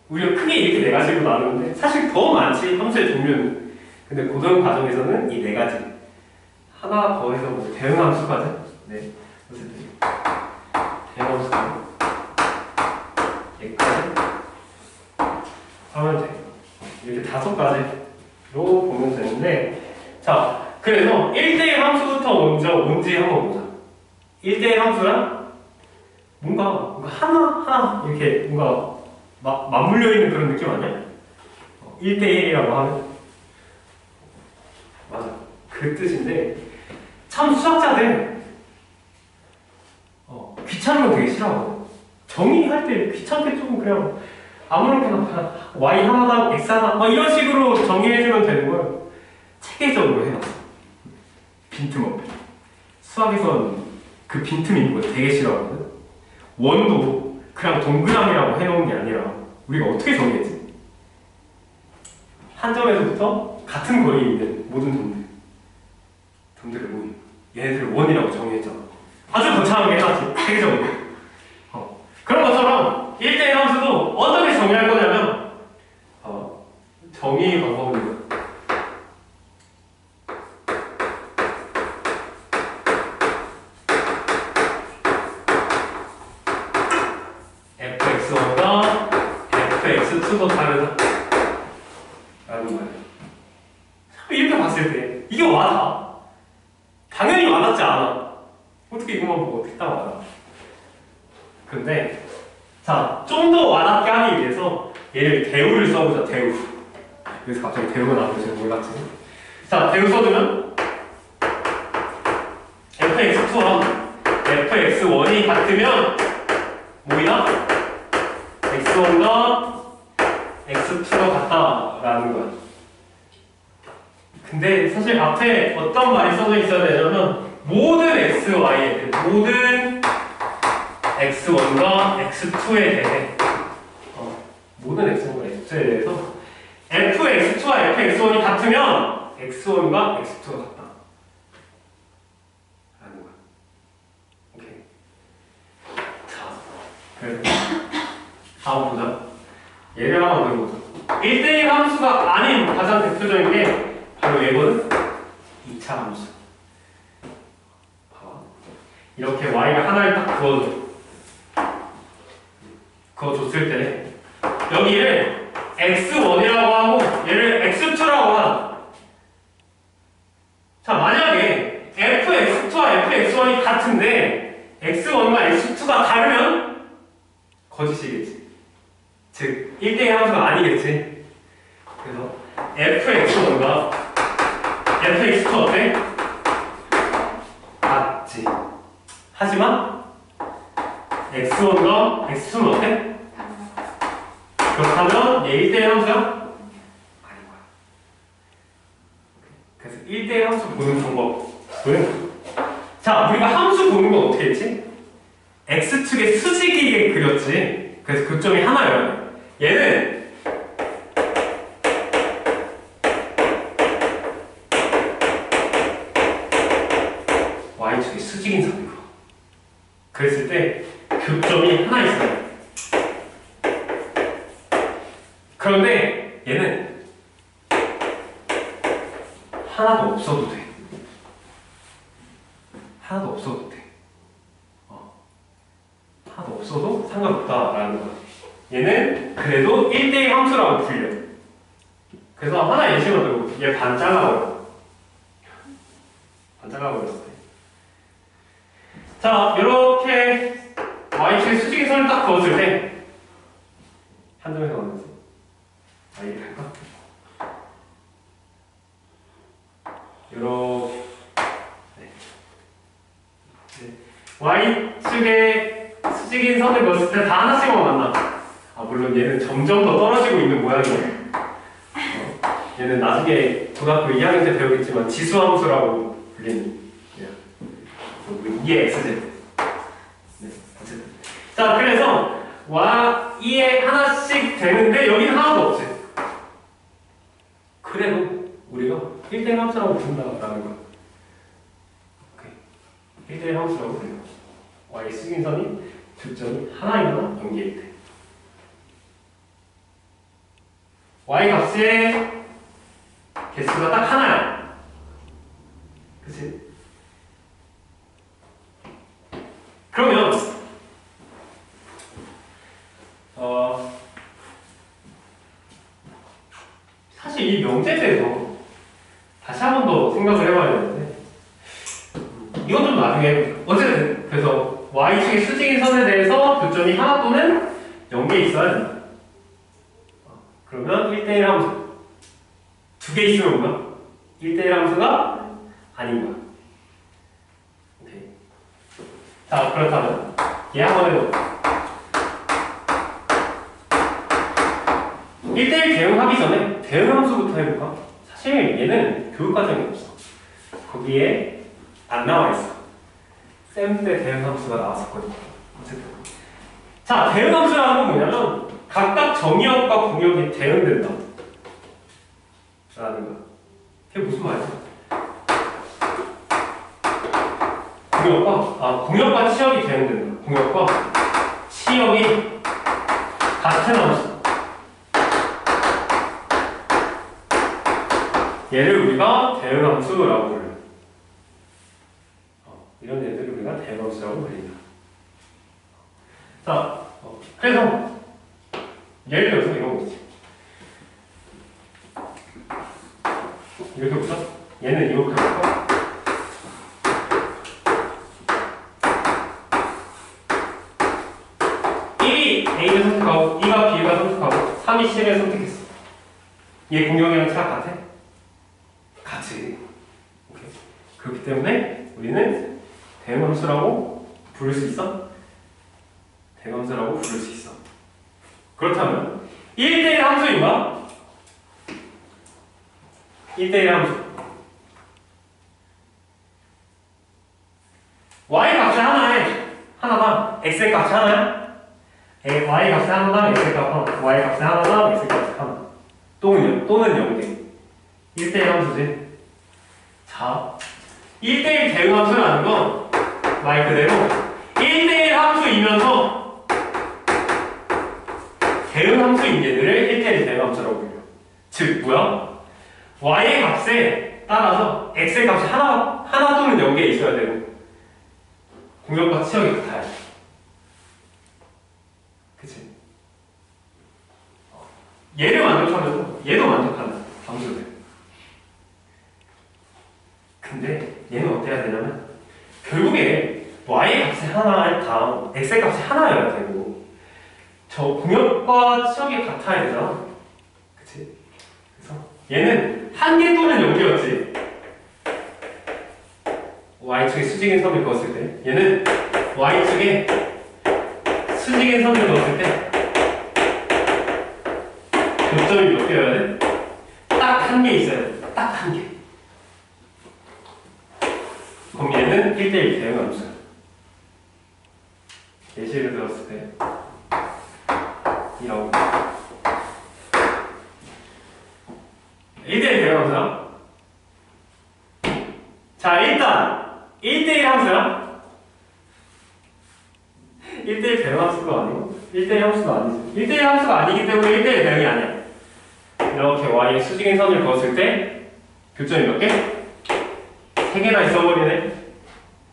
우리가 크게 이렇게 네 가지로 나누는데 사실 더 많지 함수의 종류는. 근데 고등 과정에서는 이 네 가지 하나 더 해서 뭐 대응함수까지 네 어쨌든 대응함수까지 여기까지 하면 돼. 이렇게 5가지로 보면 되는데 자 그래서 1대1 함수부터 먼저 뭔지 한번 보자. 1대1 함수란 뭔가 하나 이렇게 뭔가 맞물려 있는 그런 느낌 아니야? 1대1이라고 하면 맞아 그 뜻인데 참 수학자들 귀찮은 거 되게 싫어하거든. 정의할 때 귀찮게 좀 그냥 아무렇게나 그냥 y 하나당 x 하나 이런 식으로 정의해주면 되는 걸 체계적으로 해놨어. 빈틈없이. 수학에선 그 빈틈 있는 거 되게 싫어하거든. 원도 그냥 동그라미라고 해놓은 게 아니라 우리가 어떻게 정의했지? 한 점에서부터 같은 거리에 있는 모든 점들을 모임. 얘네들을 원이라고 정의했잖아. 아주 거창하게 해놨지. 체계적으로. 그런 것처럼 1대1 함수도 어떻게 정의할 거냐면 정의 방법은 이거야. fx1과 fx2도 다르다 라는 거야. 이렇게 봤을 때 이게 와닿아? 당연히 와닿지 않아. 어떻게 이것만 보고 어떻게 딱 와닿아? 근데 자, 좀 더 와닿게 하기 위해서 얘를 대우를 써보자. 대우. 그래서 갑자기 대우가 나오는지 몰랐지. 자, 대우 써주면 fx2와 fx1이 같으면 뭐이다? x x1과 x2가 같다라는 거야. 근데 사실 앞에 어떤 말이 써져 있어야 되냐면 모든 xy에 대해 모든 x1과 x2에 대해 모든 x1과 x2에 대해서 fx2와 fx1이 같으면 x1과 x2가 같다 라는 거야. 오케이. 자, 그래서 다음 보자. 얘를 한번 더 보자. 1대1 함수가 아닌 가장 대표적인 게 바로 얘거든? 2차 함수. 봐봐. 이렇게 y가 하나를 딱 그어줬을 때 여기를 x1이라고 하고 얘를 x2라고 하자. 자, 만약에 fx2와 fx1이 같은데 x1과 x2가 다르면 거짓이겠지. 즉 1대1 함수가 아니겠지. 그래서 fx1과 fx2 어때? 같지. 하지만 x1과 x2는 어때? 그렇다면 얘 1대1 함수야? 아닌 거야. 그래서 1대1 함수 보는 방법은 자, 우리가 함수 보는 건 어떻게 했지? x축에 수직이게 그렸지. 그래서 그 점이 하나여야 돼. 얘는 y축에 수직인 선을 그어. 그랬을 때 교점이 하나 있어요. 그런데 얘는 하나도 없어도 돼. 하나도 없어도 돼. 하나도 없어도 상관없다라는 거야. 얘는 그래도 1대1 함수라고 불려. 그래서 하나 예시만 들고 얘 반 잘라버려. 반 잘라버렸어. 자, 이렇게 y축에 수직인 선을 딱 그었을 때 한 점에서 만나서 y를 할까? 요렇게 y축에 수직인 선을 그었을 때 다 하나씩만 만나. 물론 얘는 점점 더 떨어지고 있는 모양이에요. 얘는 나중에 고등학교 2학년 때 배우겠지만 지수함수라고 불리는 이게 xz. 네, 어쨌든. 자, 그래서 y에 하나씩 되는데 여기는 하나도 없지. 그래도 우리가 1대1 함수라고 부른다라는 거야. 오케이. 1대1 함수라고 불려. y 수직인선이 두 점이 하나이거나 연계일 때. y 값의 개수가 딱 하나야. 그치? 그러면 사실 이 명제에 대해서 다시 한 번 더 생각을 해봐야 되는데 이건 좀 나중에 해보자. 어쨌든 그래서 y축의 수직인 선에 대해서 교점이 하나 또는 연계 있어야 된다. 그러면 1대1 함수 두 개 있으면 뭔가 1대1 함수가 아닌 거야. 오케이. 자, 그렇다면 얘 한번 해볼까? 1대1 대응하기 전에 대응함수부터 해볼까? 사실 얘는 교육과정이 없어. 거기에 안 나와있어. 쌤 때 대응함수가 나왔었거든요. 어쨌든. 자, 대응함수라는 건 뭐냐면 각각 정의역과 공역이 대응된다 라는 거야. 그게 무슨 말이야? 공역과 치역이 대응된다. 공역과 치역이 같은 함수. 얘를 우리가 대응함수라고 불러요. 이런 애들을 우리가 대응함수라고 불린다. 자, 그래서 예를 들어서 이런 거 있지. 이렇게 보자. 얘는 이렇게 볼까? A를 선택하고 2가 B를 선택하고 3이 C를 선택했어. 얘 공역이랑 차가 같아? 같이. 오케이. 그렇기 때문에 우리는 대응함수라고 부를 수 있어? 대응함수라고 부를 수 있어. 그렇다면 1대1 함수인가? 1대1 함수. y 값이 하나당 x의 값이 하나야? y 값이 하나당 x의 값 하나, y 값이 하나당 x의 값이 하나. 또는 0개. 1대1 함수지. 자, 1대1 대응 함수라는 건 말 그대로 1대1 함수이면서 대응 함수인 얘들을 1대1 대응 함수라고 불려. 즉 뭐야? y의 값에 따라서 x의 값이 하나 또는 0개 있어야 되고 공역과 치역이 같아야 돼. 그치? 얘를 만족하면서 얘도 만족하는 함수들. 근데 얘는 어때야 되냐면 결국에 y의 값이 하나당 x의 값이 하나여야 되고 저 공역과 치역이 같아야 되잖아. 그치? 그래서 얘는 한 개 또는 0개였지. y축에 수직인 선을 그었을 때 얘는 y축에 수직인 선을 그었을 때 교점이 몇 개여야 돼? 딱 한 개 있어야 돼. 딱 한 개. 그럼 얘는 1대1 대응 함수야. 예시를 들었을 때 이라고 1대1 대응 함수야. 자, 일단 1대1 함수야? 1대1 대응 함수도 아니고 1대1 함수도 아니지. 1대1 함수가 아니기 때문에 1대1 대응이 아니야. 이렇게 y의 수직인 선을 그었을 때 교점이 몇 개? 3개나 있어버리네.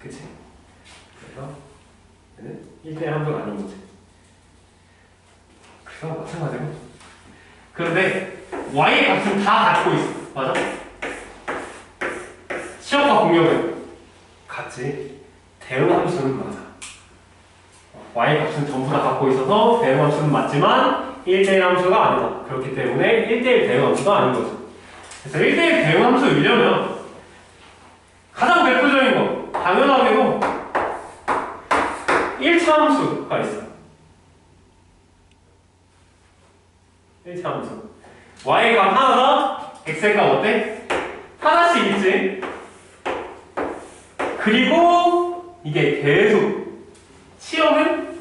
그치? 그래서 얘는 1대1 함수가 아닌 거지. 그래서 마찬가지로 그런데 y의 값은 다 갖고 있어. 맞아? 치역과 공역은 같지. 대응 함수는 맞아. y 값은 전부 다 갖고 있어서 대응 함수는 맞지만 1대1 함수가 아니다. 그렇기 때문에 1대1 대응 함수가 아닌 거죠. 그래서 1대1 대응 함수이려면 가장 대표적인 거 당연하게도 1차 함수가 있어. 1차 함수. y 값 하나가 x의 값 어때? 하나씩 있지. 그리고 이게 계속 치역은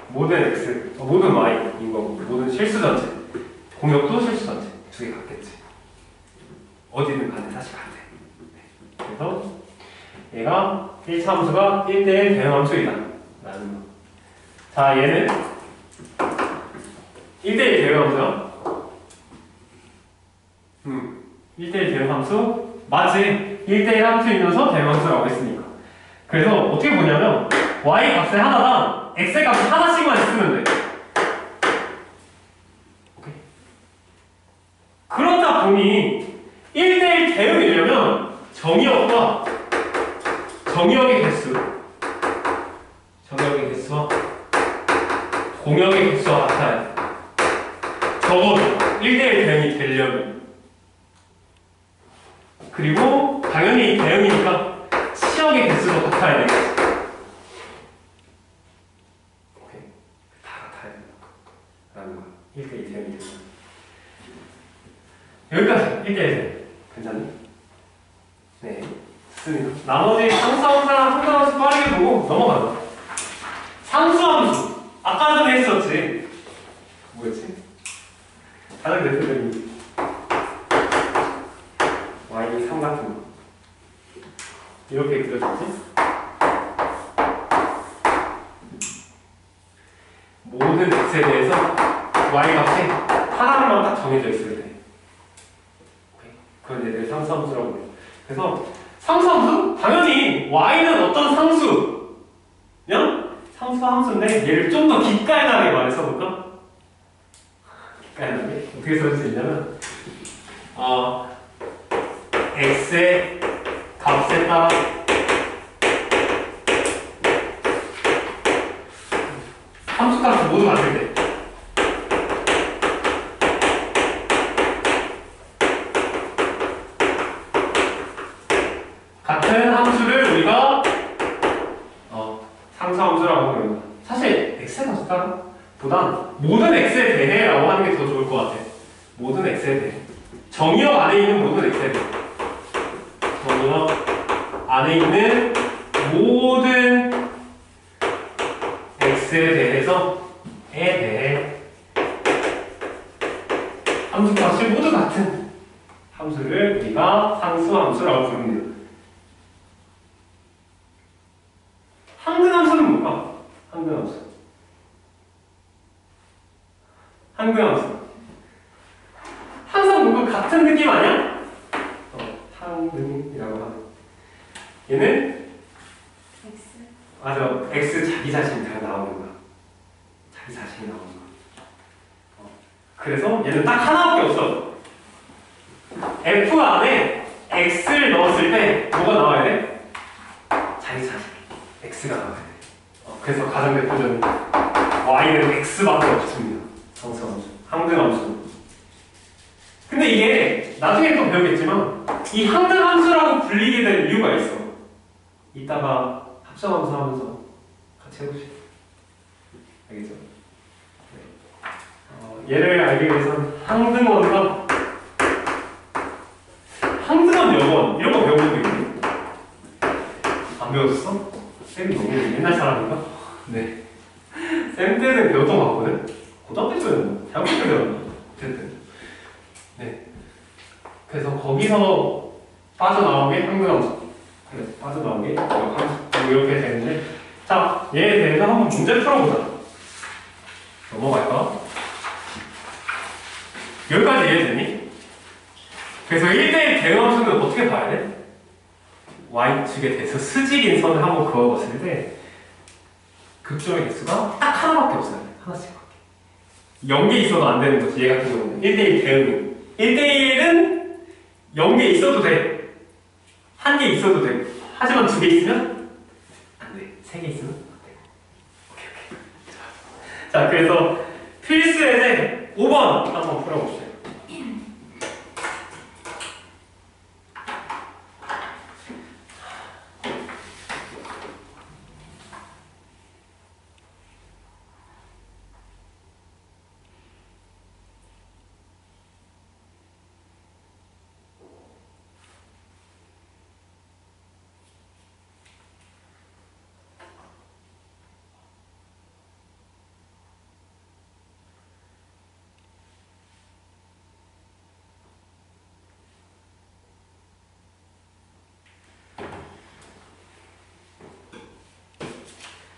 모든 x, 모든 y인 거고 모든 실수 전체, 공역도 실수 전체 두 개 같겠지. 어디든 간에 사실 같아. 그래서 얘가 1차 함수가 1대1 대응 함수이다 라는 거. 자, 얘는 1대1 대응 함수야. 1대1 대응 함수 맞지? 1대1 함수이면서 대응 함수라고 했으니까. 그래서 어떻게 보냐면 y 값에 하나당 x의 값이 하나씩만 있으면 돼. 오케이. 그러다 보니 1대1 대응이려면 정의역과 정의역의 개수와 공역의 개수와 같아야 돼. 적어도 1대1 대응이 되려면. 그리고 당연히 대응이니까 치역의 개수도 같아야 되겠지. 오케이. 다 같아야 된다 라는 거야. 1대1 대응이 되면. 여기까지 1대1 대응. 괜찮니? 네. 좋습니다. 나머지 상수함수랑 상수함수 빠르게 보고 넘어가자. 상수함수. 아까 전에 했었지. 뭐였지? 가장 대표적인 y3 같은 거. 이렇게 그려졌지? 모든 x에 대해서 y 값이 하나만 딱 정해져 있을 때. 그건 얘들 상수함수라고 해요. 그래서 상수함수? 당연히 y는 어떤 상수면 상수함수인데 얘를 좀 더 기깔나게 말해서 볼까? 기깔나게? 어떻게 써줄 수 있냐면 x의 값에 따라 함수값을 모두 만들 때 같은 함수를 우리가 상수함수라고 합니다. 사실 x의 값에 따라 보단 모든 x에 대해라고 하는 게 더 좋을 것 같아. 모든 x에 대해. 정의역 안에 있는 모든 x에 대해. 정의역 안에 있는 모든 x에 대해서 에 대해 함수값이 모두 같은 함수를 우리가 상수함수라고 부릅니다. 항등함수는 뭘까? 항등함수. 항등함수. 항상 뭔가 같은 느낌 아니야? 항등이라고 하는. 얘는 X. 맞아. x 자기 자신이 다 나오는 거야. 자기 자신이 나오는 거야. 그래서 얘는 딱 하나밖에 없어. f 안에 x를 넣었을 때 뭐가 나와야 돼? 자기 자신. x가 나와야 돼. 그래서 가장 대표적인 y는 x밖에 없습니다. 상수함수. 항등함수. 근데 이게 나중에 또 배우겠지만 이 항등함수라고 불리게 된 이유가 있어. 이따가 합성함수 하면서 같이 해보시죠. 알겠죠? 네. 얘를 알기 위해서는 항등원과 항등원 여원 이런 거 배워본 적 있니? 안 배웠었어? 쌤이 너무 옛날 사람인가? 네. 쌤 때는 배웠던 것 같거든? 고등학교 때는 대학교 때 배웠나? 어쨌든. 네. 그래서 거기서 빠져나오게 항등함수. 그래, 빠져나오게 이렇게 되는데, 자, 얘에 대해서 한번 문제 풀어보자. 넘어갈까? 여기까지 이해되니? 그래서 1대1 대응함수는 어떻게 봐야 돼? y축에 대해서 스직인 선을 한번 그어봤을 때 극점의 개수가 딱 하나밖에 없어요. 하나씩밖에. 0개 있어도 안 되는 거지. 얘 같은 경우는 1대1 대응은 1대1은 0개 있어도 돼. 1개 있어도 돼. 하지만 2개 있으면 안 돼. 3개 있으면 안 돼. 오케이. 자, 그래서 필수의 제 5번 한번 풀어봅시다.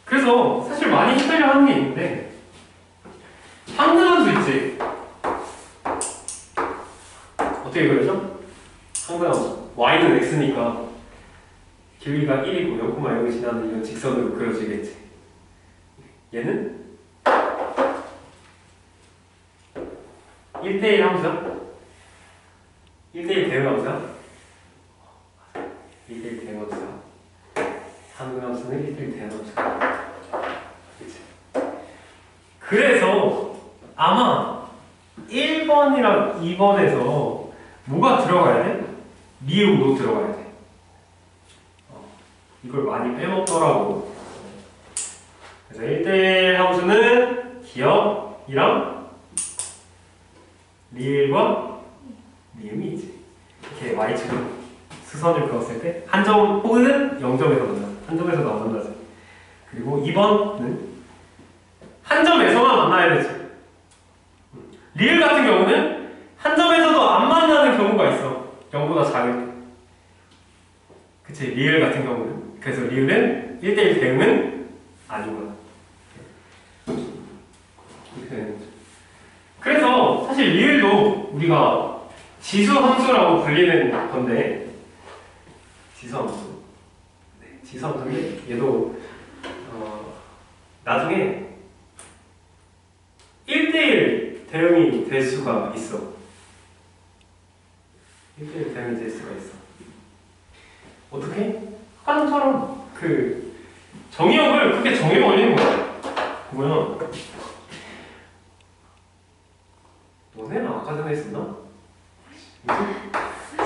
그래서 사실 많이 헷갈려 하는 게 있는데 항등함수 있지? 어떻게 그려져? 항등함수 y는 x니까 길이가 1이고 0,0을 지나는 이런 직선으로 그려지겠지. 얘는 1대1 함수야? 1대1 대응 함수야? 1대1 대응 함수야? 항등함수는 1대1 대응 함수야. 그래서 아마 1번이랑 2번에서 뭐가 들어가야 돼? 미음도 들어가야 돼. 이걸 많이 빼먹더라고. 그래서 1대1 함수는 기억이랑 리을과 미음이 있지. 이렇게 y축은 수선을 그었을 때 한 점 혹은 0점에서 만나. 한 점에서 만나지. 그리고 2번은 한 점에서만 만나야 되지. 리을 같은 경우는 한 점에서도 안 만나는 경우가 있어. 0보다 작을 때. 그치? 리을 같은 경우는. 그래서 리을은 1대1 대응은 아닌 거야. 그래서 사실 리을도 우리가 지수함수라고 불리는 건데, 지수함수. 네, 지수함수는 얘도 나중에 1대1 대응이 될 수가 있어. 1대1 대응이 될 수가 있어. 어떻게? 아까처럼 그 정의역을 크게 정의로 올리는 거야. 보면 너네는 아까 전에 했었나?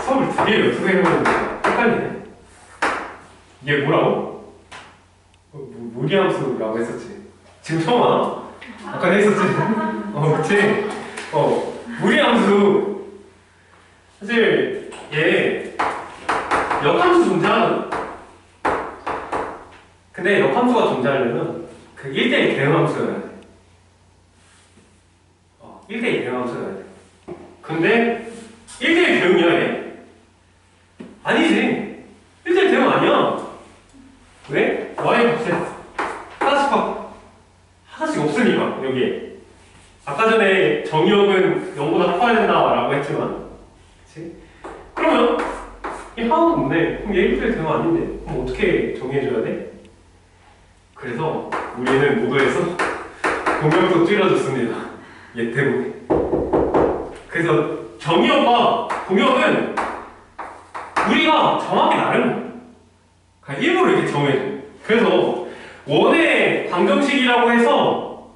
수업을 두 개를 어떻게 해보면 헷갈리네. 이게 뭐라고? 무리함수라고 했었지. 지금 처음 하나? 아까 했었지? 그치? 무리함수. 사실, 얘, 역함수 존재하는. 근데 역함수가 존재하려면, 그 1대1 대응함수여야 돼. 1대1 대응함수여야 돼. 근데, 1대1 대응이야, 얘? 아니지. 1대1 대응 아니야. 왜? y 값에 하나씩 없으니까, 여기에. 아까 전에 정의역은 0보다 커야 된다라고 했지만, 그치? 그러면, 이 하나도 없네. 그럼 얘 1대1 대응 아닌데. 그럼 어떻게 정의해줘야 돼? 그래서, 우리는 모두에서 공역도 줄여줬습니다. 얘 때문에. 그래서, 정의역과 공역은 우리가 정하기 나름 그냥 일부러 이렇게 정해줘. 그래서 원의 방정식이라고 해서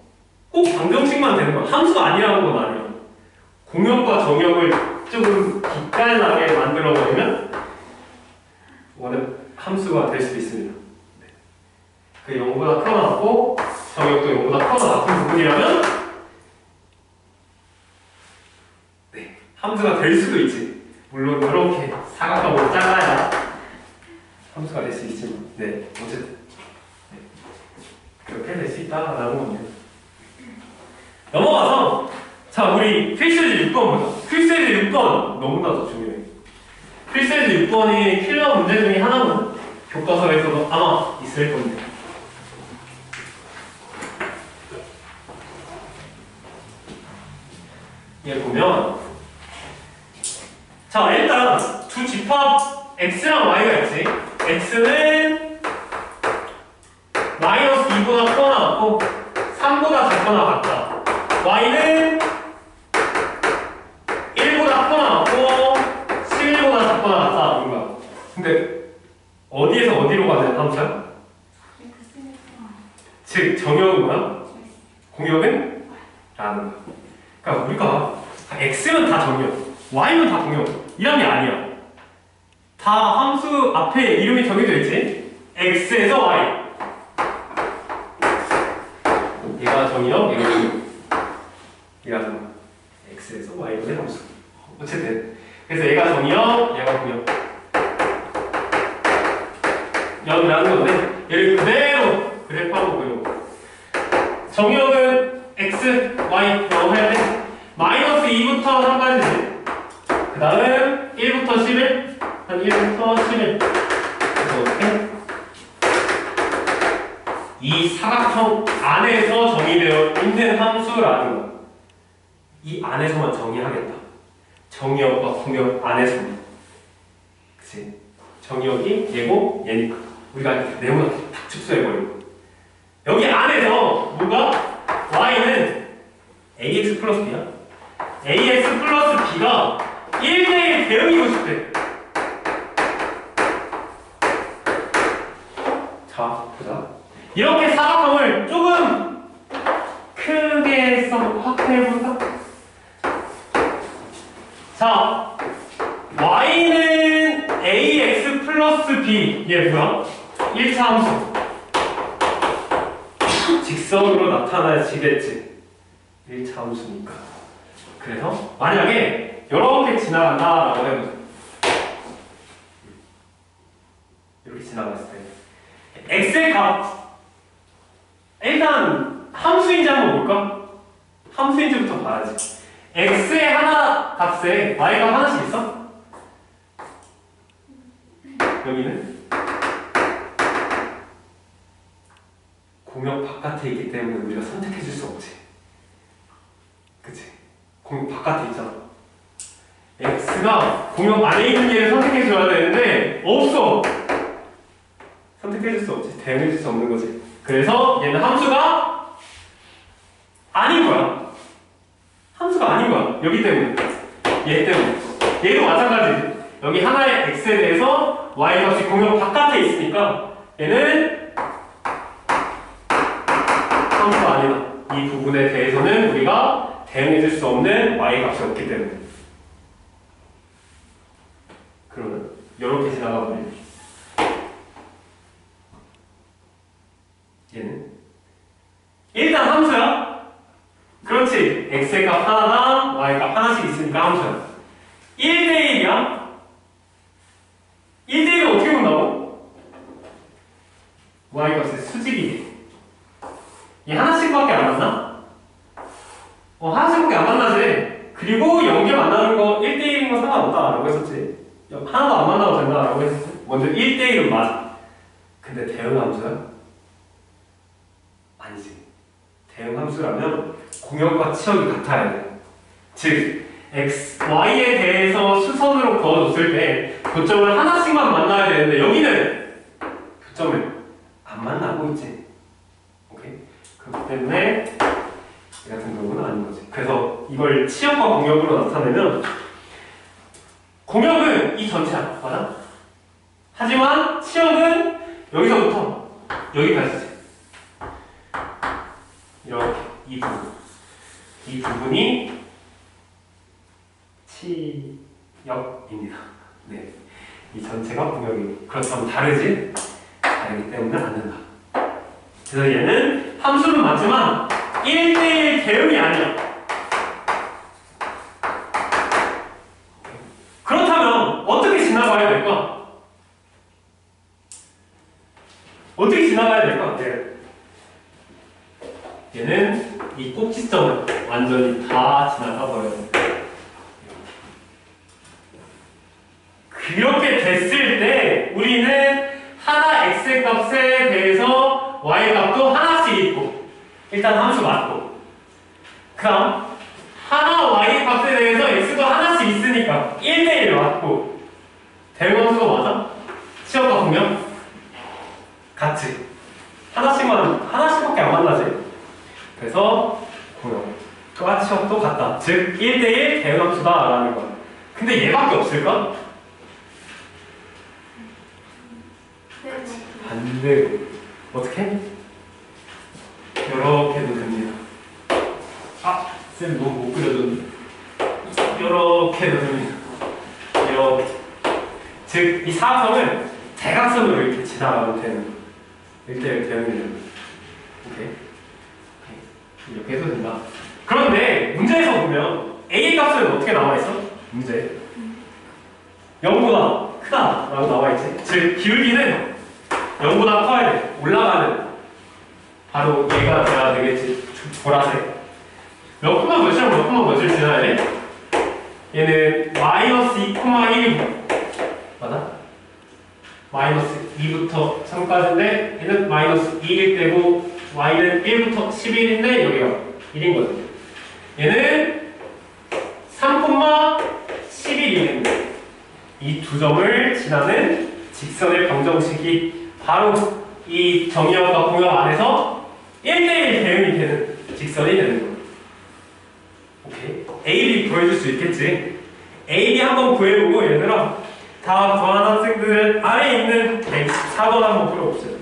꼭 방정식만 되는 거야. 함수가 아니라는 건 아니야. 공역과 정역을 조금 기깔나게 만들어버리면 원의 함수가 될 수도 있습니다. 네. 그 0보다 크거나 같고 정역도 0보다 크거나 같은 부분이라면 네, 함수가 될 수도 있지. 물론 이렇게 사각형으로 잘라야 함수가 될 수 있지만 네, 어쨌든 네. 그렇게 될 수 있다라는 겁니다. 넘어가서 자, 우리 필수제 6번 보자. 필수제 6번 너무나도 중요해. 필수제 6번이 킬러 문제 중에 하나는 교과서에서도 아마 있을 건데 얘 보면 자, 일단 두 집합 x랑 y가 있지. x는 마이너스 2보다 크거나 같고 3보다 작거나 같다. y는 1보다 크거나 같고 11보다 작거나 같다. 뭔가. 근데 어디에서 어디로 가는 함수야? 즉 정역은 뭐야? 공역은? 라는 거야. 그러니까 우리가 x는 다 정역, y는 다 공역 이란 게 아니야. 다 함수 앞에 이름이 정해져 있지? x에서 y. 얘가 정의역, 얘가 공역. 이라는 거야. x에서 y의 함수. 어쨌든. 그래서 얘가 정의역, 얘가 공역. 0이라는 건데, 얘를 그대로 그래프하고 그리고. 정의역은 x, y, 0 해야 돼. 마이너스 2부터 3까지지. 그 다음 1부터 11, 한 1부터 11. 그래서 어떻게? 이 사각형 안에서 정의되어 있는 함수라는 거. 이 안에서만 정의하겠다. 정의역과 공역 안에서만. 그치? 정의역이 얘고 얘니까. 우리가 네모나게 딱 축소해버리고. 여기 안에서 뭔가 y는 ax 플러스 b야. ax 플러스 b가 1대1 대응이고 싶대. 자, 보자. 이렇게 사각형을 조금 크게 확대해볼까? 자, y는 ax 플러스 b. 얘 뭐야? 1차 함수. 직선으로 나타나지겠지. 1차 함수니까. 그래서 만약에 이렇게 지나간다라고 해보자. 이렇게 지나갔을 때 x의 값 일단 함수인지 한번 볼까? 함수인지부터 봐야지. x의 하나 값에 y가 하나씩 있어? 여기는 공역 바깥에 있기 때문에 우리가 선택해 줄 수 없지. 그치? 공역 바깥에 있잖아. x가 공역 안에 있는 얘를 선택해 줘야 되는데 없어. 선택해 줄 수 없지. 대응해 줄 수 없는 거지. 그래서 얘는 함수가 아닌 거야. 함수가 아닌 거야. 여기 때문에. 얘 때문에. 얘도 마찬가지지. 여기 하나의 x에 대해서 y 값이 공역 바깥에 있으니까 얘는 함수가 아니다. 이 부분에 대해서는 우리가 대응해 줄 수 없는 y 값이 없기 때문에. 그러면 이렇게 지나가 버리면 얘는 일단 함수야. x의 값 하나당 y 값 하나씩 있으니까 함수야. 1대1이야? 1대1은 어떻게 본다고? y 값의 수직이지. 얘 하나씩밖에 안 만나? 하나씩밖에 안 만나지. 그리고 연계 만나는 거 1대1인 건 상관없다라고 했었지. 하나도 안 만나도 된다라고 했었지. 먼저 1대1은 맞아. 근데 대응 함수야? 아니지. 대응 함수라면 공역과 치역이 같아야 돼. 즉, x, y에 대해서 수선으로 그어줬을 때 교점을 하나씩만 만나야 되는데 여기는 교점을 안 만나고 있지. 오케이? 그렇기 때문에 이 같은 경우는 아닌 거지. 그래서 이걸 치역과 공역으로 나타내면 공역은 이 전체야. 맞아? 하지만 치역은 여기서부터 여기까지지. 이렇게 이 부분. 이 부분이 치역입니다. 네. 이 전체가 공역이. 그렇다면 다르지? 다르기 때문에 안 된다. 그래서 얘는 함수는 맞지만 1대1 대응이 아니야. 그렇다면 어떻게 지나가야 될까? 어떻게 지나가야 될까? 얘는 이 꼭지점을 완전히 다 지나가 버려야 돼. 그렇게 됐을 때 우리는 하나 x 값에 대해서 y 값도 하나씩 있고 일단 함수 맞고 그다음 하나 y 값에 대해서 x도 하나씩 있으니까 1대1 맞고 대응 함수가 맞아? 치역과 공역? 같이 하나씩밖에 안 만나지. 그래서 공역과 치역도 같다. 즉 1대1 대응 함수다 라는 거야. 근데 얘밖에 없을까? 반대. 어떻게? 이렇게도 됩니다. 쌤 너무 못 그려줬네. 이렇게도 됩니다. 이렇게. 즉, 이 사선을 대각선으로 이렇게 지나가면 되는 1대1 대응이 됩니다. 오케이? 이렇게 해도 된다. 그런데 문제에서 보면 A의 값은 어떻게 나와있어? 문제 0보다 크다 라고 나와있지. 즉, 기울기는 0보다 커야 돼. 올라가는 바로 얘가 돼야 되겠지. 보라색 몇 콤마 몇이랑 몇 콤마 몇을 지나야 돼? 얘는 마이너스 2,1 맞아? 마이너스 2부터 3까지인데 얘는 마이너스 2일 때고 y는 1부터 11인데 여기가 1인 거죠. 얘는 3,11인데 이 두 점을 지나는 직선의 방정식이 바로 이 정의역과 공역 안에서 1대1 대응이 되는 직선이 되는 거예요. 오케이? A, B 구해줄 수 있겠지? A, B 한번 구해보고 얘들아 다 구한 학생들은 아래에 있는 114번 한번 풀어봅시다.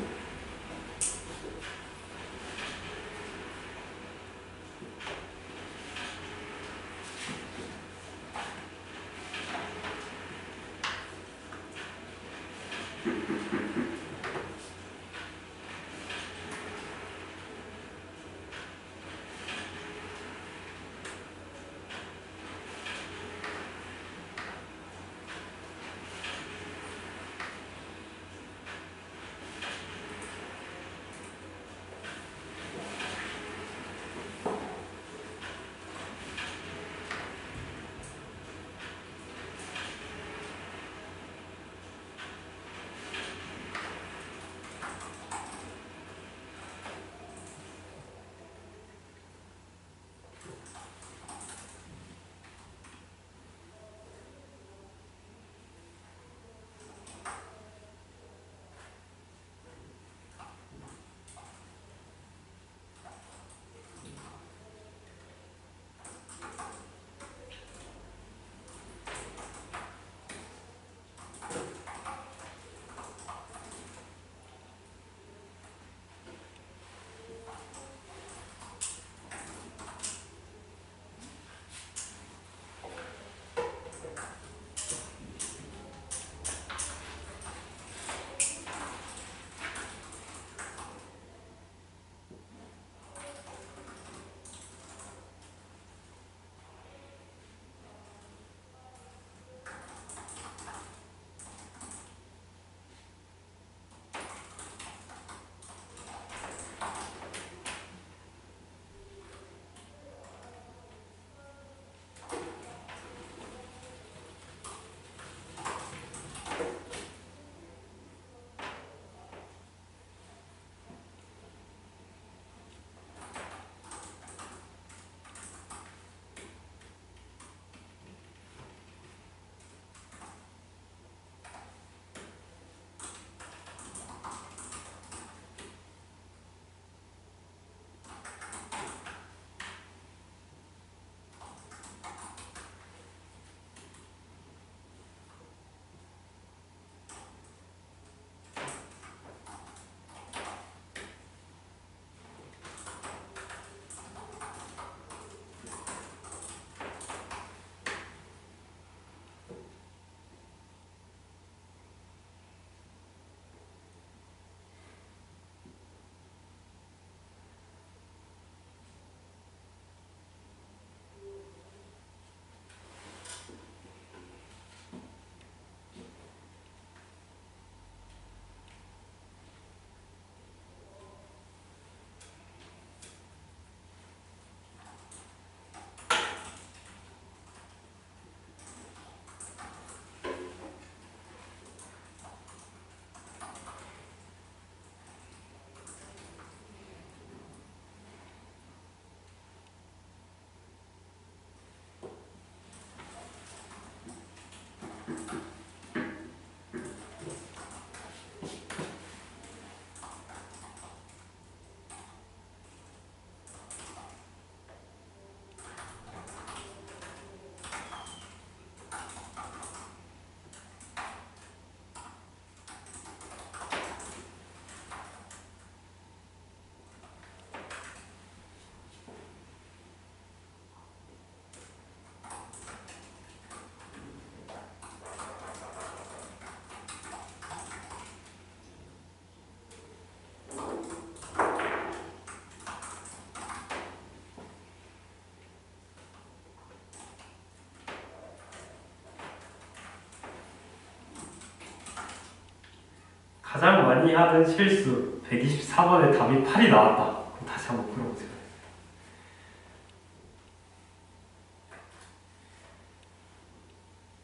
가장 많이 하는 실수 124번에 답이 8이 나왔다. 그럼 다시 한번 풀어보세요.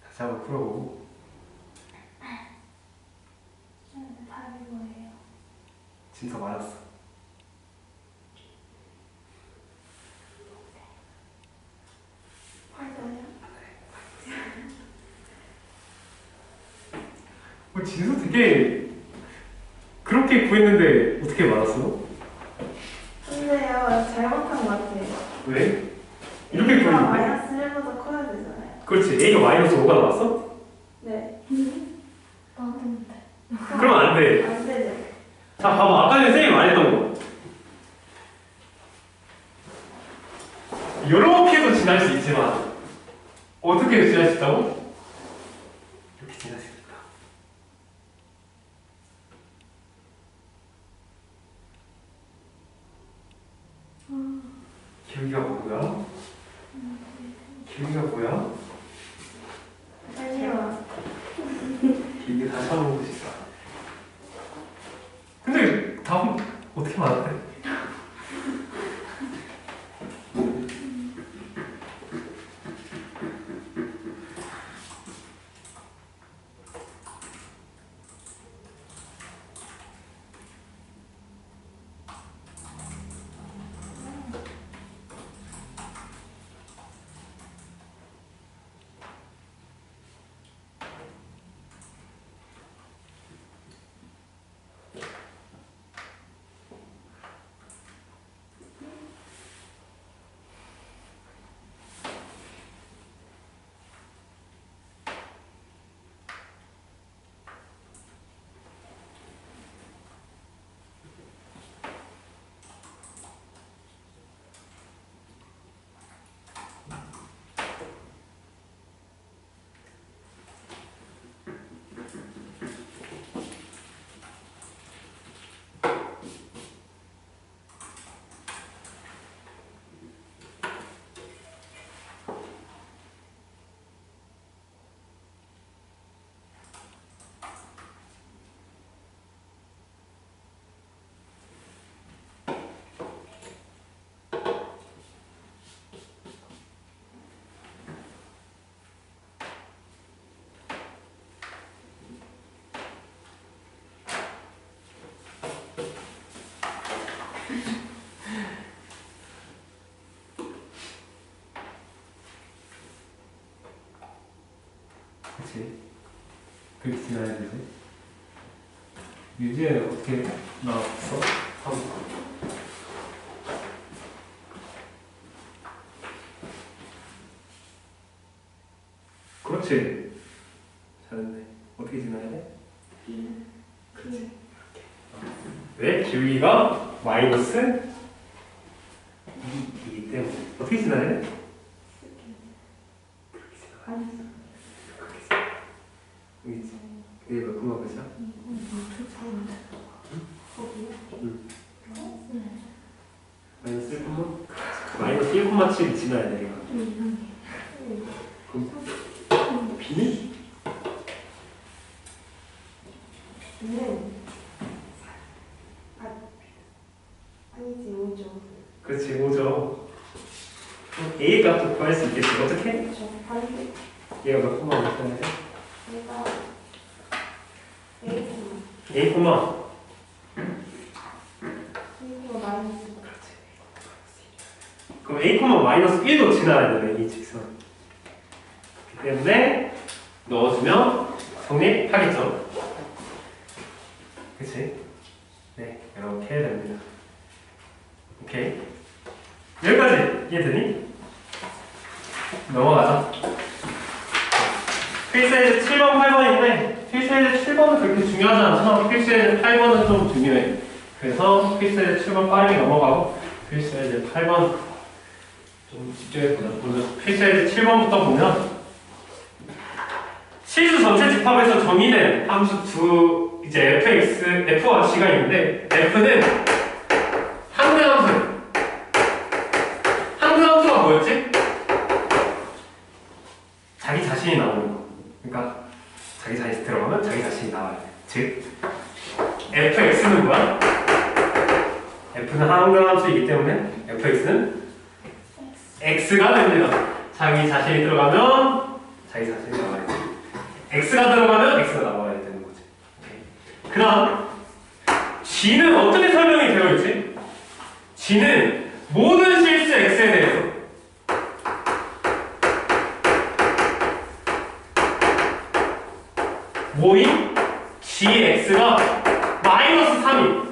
다시 한번 풀어보고 답이 뭐예요? 진짜 맞았어. 맞아요? 진수 되게 그렇게 구했는데 어떻게 맞았어? 근데요, 잘못한 것 같아요. 왜? 이렇게 A가 구했는데? 마이너스 1보다 커야 되잖아요. 그렇지. A가 마이너스 5가 나왔어? 네. 나는데. 그럼 안 돼. 안 되죠. 자, 봐봐. 아까 전에 쌤이 말했던 거. 이렇게도 지날 수 있지만 어떻게 지날 수 있다고? 이렇게 지날 수 있다. 기울기가 뭐야? 기울기가 뭐야? 아니요. 기울기 다시 한번 보고 싶다. 근데 답은 어떻게 맞았대? 그치? 그렇게 지나야 되지. 유지는 어떻게 나왔어? 그렇지. 잘했네. 어떻게 지나야 돼? 그렇지. 왜? 기울기가 마이너스 2이기 때문에 어떻게 지나야 돼? 여기 있지. 그게 몇 콤마 몇이야? 마이너스 1 콤마? 마이너스 1 콤마 7이 지나야 돼. 그럼 B는? 아니지, 5죠. 그렇지, 5죠. A 값도 구할 수 있겠지. 어떻게? 저 반대. 얘가 몇 콤마 몇이야? 얘가 A, A 콤마. 이거 마이너스. 그럼 A 콤마 마이너스 1도 지나야 되네, 이 직선. 그렇기 때문에 넣어주면 성립하겠죠. 그치? 네, 이렇게 해야 됩니다. 오케이. 여기까지 이해되니? 넘어가자. 필수에즈 7번, 8번인데 필수에즈 7번은 그렇게 중요하지 않지만 필수에즈 8번은 좀 중요해. 그래서 필수에즈 7번 빠르게 넘어가고 필수에즈 8번 좀 집중해서 보자. 필수에즈 7번부터 보면 실수 전체 집합에서 정의된 함수 두 이제 fx, f와 g가 있는데 f는 한글 함수. 한글 함수가 뭐였지? 자기 자신이 나오는 거. 그러니까 자기 자신이 들어가면 자기 자신이 나와야 돼. 즉 fx는 뭐야? f는 항등함수이기 때문에 fx는 x가 됩니다. 자기 자신이 들어가면 자기 자신이 나와야 돼. x가 들어가면 x가 나와야 되는 거지. 그 다음 g는 어떻게 설명이 되어 있지? g는 모든 실수 x에 대해서 모임 gx가 마이너스 3이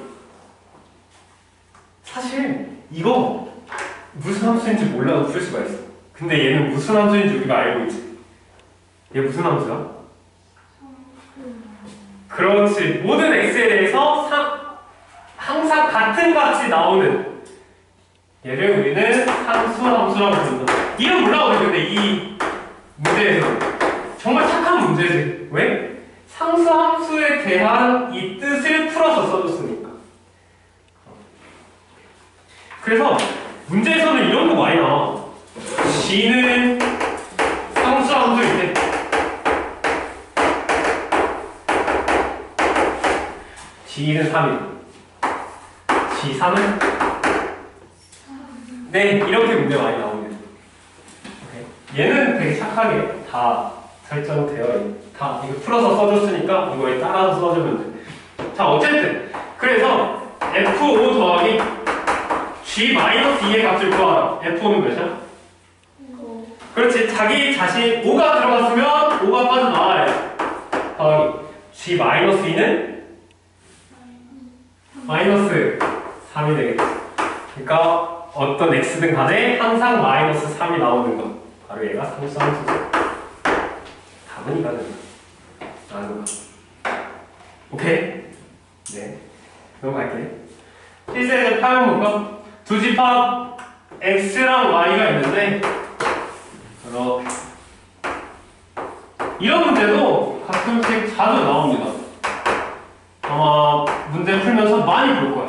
사실 이거 무슨 함수인지 몰라도 풀 수가 있어. 근데 얘는 무슨 함수인지 우리가 알고 있지. 얘 무슨 함수야? 그렇지. 모든 x에 대해서 항상 같은 값이 나오는 얘를 우리는 상수함수라고 부른다. 이름 몰라 우리 근데 이 문제에서 정말 착한 문제지. 왜? 상수함수에 대한 이 뜻을 풀어서 써줬으니까. 그래서 문제에서는 이런 거 많이 나와. g는 상수함수일 때 g는 3이고 g3은 네, 이렇게 문제 많이 나옵니다. 오케이. 얘는 되게 착하게 다 설정되어 있. 다 이거 풀어서 써줬으니까 이거에 따라서 써주면 돼. 자, 어쨌든 그래서 f5 더하기 g-2의 값을 구하라. f5는 몇이야? 그렇지. 자기 자신 5가 들어갔으면 5가 빠져나와야 돼. 더하기 g-2는 마이너스 3이 되겠지. 그러니까 어떤 x든 간에 항상 마이너스 3이 나오는 것. 바로 얘가 상수함수죠. 답은 이가 됩니다. 라는 거. 오케이? 네. 넘어갈게. 필수에서 파형 볼까? 두 집합 x랑 y가 있는데 이런 문제도 가끔씩 자주 나옵니다. 아마 문제 풀면서 많이 볼 거야.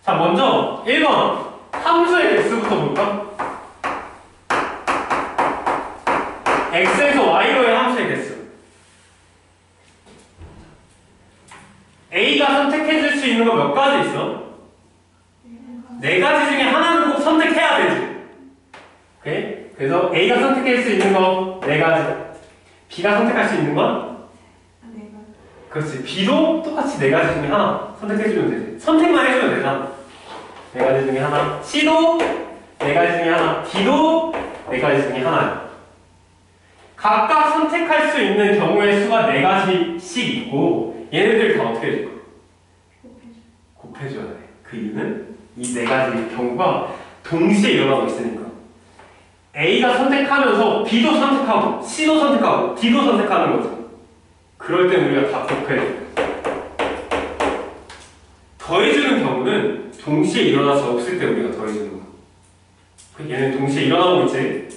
자, 먼저 1번 함수의 x부터 볼까? x에서 y로의 함수의 개수. a가 선택해줄 수 있는 거 몇 가지 있어? 네 가지 중에 하나는 꼭 선택해야 되지. 오케이? 그래서 a가 선택할 수 있는 거 네 가지. b가 선택할 수 있는 건? 그렇지. b도 똑같이 네 가지 중에 하나 선택해주면 되지. 선택만 해주면 되잖아. 네 가지 중에 하나. c도 네 가지 중에 하나. d도 네 가지 중에 하나야. 각각 선택할 수 있는 경우의 수가 네 가지씩 있고 얘네들 다 어떻게 해줄 거야? 곱해줘야 돼. 그 이유는 이 네 가지 경우가 동시에 일어나고 있으니까 A가 선택하면서 B도 선택하고 C도 선택하고 D도 선택하는 거죠. 그럴 때 우리가 다 곱해줘. 더해주는 경우는 동시에 일어나서 없을 때 우리가 더해주는 거야. 얘는 동시에 일어나고 있지.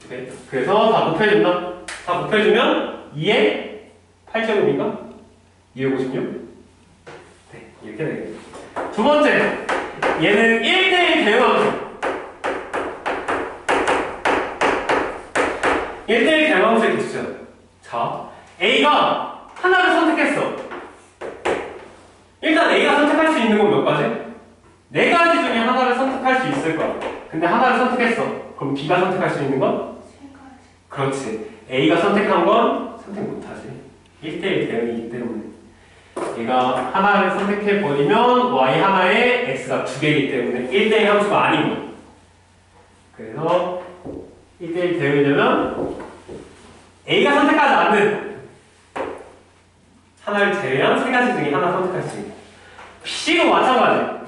네. 그래서 다 곱해준다. 다 곱해주면 2에 8제곱인가? 256? 네, 이렇게 되겠다. 두 번째, 얘는 1대1 대응함수. 1대1 대응함수의 개수잖아. 자, A가 하나를 선택했어. 일단 A가 선택할 수 있는 건 몇 가지? 네 가지 중에 하나를 선택할 수 있을 거야. 근데 하나를 선택했어. 그럼 B가 선택할 수 있는 건? 그렇지. A가 선택한 건 선택 못하지. 1대1 대응이기 때문에. 얘가 하나를 선택해버리면 Y 하나에 X가 두 개이기 때문에 1대1 함수가 아닌 거야. 그래서 1대1 대응이 되면 A가 선택하지 않는 하나를 제외한 세 가지 중에 하나 선택할 수 있고 C도 마찬가지.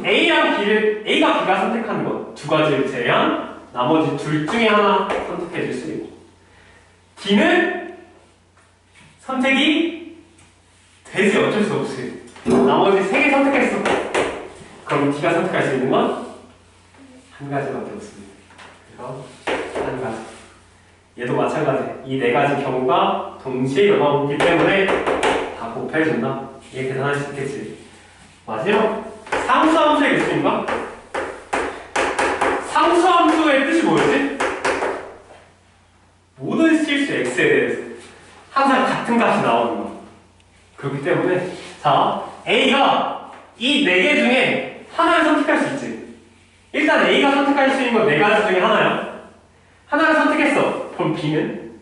A가 B가 선택하는 것 두 가지를 제외한 나머지 둘 중에 하나 선택해 줄 수 있고 D는 선택이 되지 어쩔 수 없이 나머지 세 개 선택했어. 그럼 D가 선택할 수 있는 건 한 가지밖에 없습니다. 그래서 한 가지. 얘도 마찬가지. 이 네 가지 경우가 동시에 일어나기 때문에 다 곱해준다. 이게 계산할 수 있겠지. 마지막 상수함수의 개수인가? 상수함수의 뜻이 뭐였지? 모든 실수 x에 대해서 항상 같은 값이 나오는 거. 그렇기 때문에 자 A가 이 4개 중에 하나를 선택할 수 있지. 일단 A가 선택할 수 있는 건 4가지 중에 하나야. 하나를 선택했어. 그럼 B는?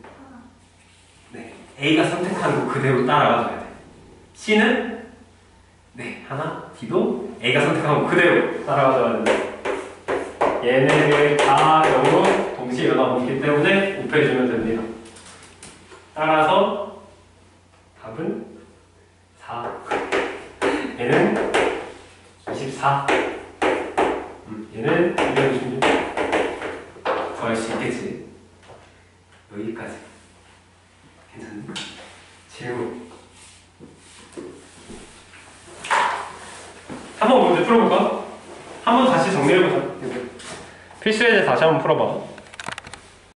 네, A가 선택한 거 그대로 따라가줘야 돼. C는? 네, 하나. D도 A가 선택한 거 그대로 따라가줘야 돼. 얘네들 다 영으로 동시에 일어나 보기 때문에 곱해주면 됩니다. 따라서 답은 4. 얘는 24. 얘는 266. 구할 수 있겠지. 여기까지. 괜찮니? 질문. 한번 문제 풀어볼까? 한번 다시 정리해보자. 필수예제 다시 한번 풀어봐.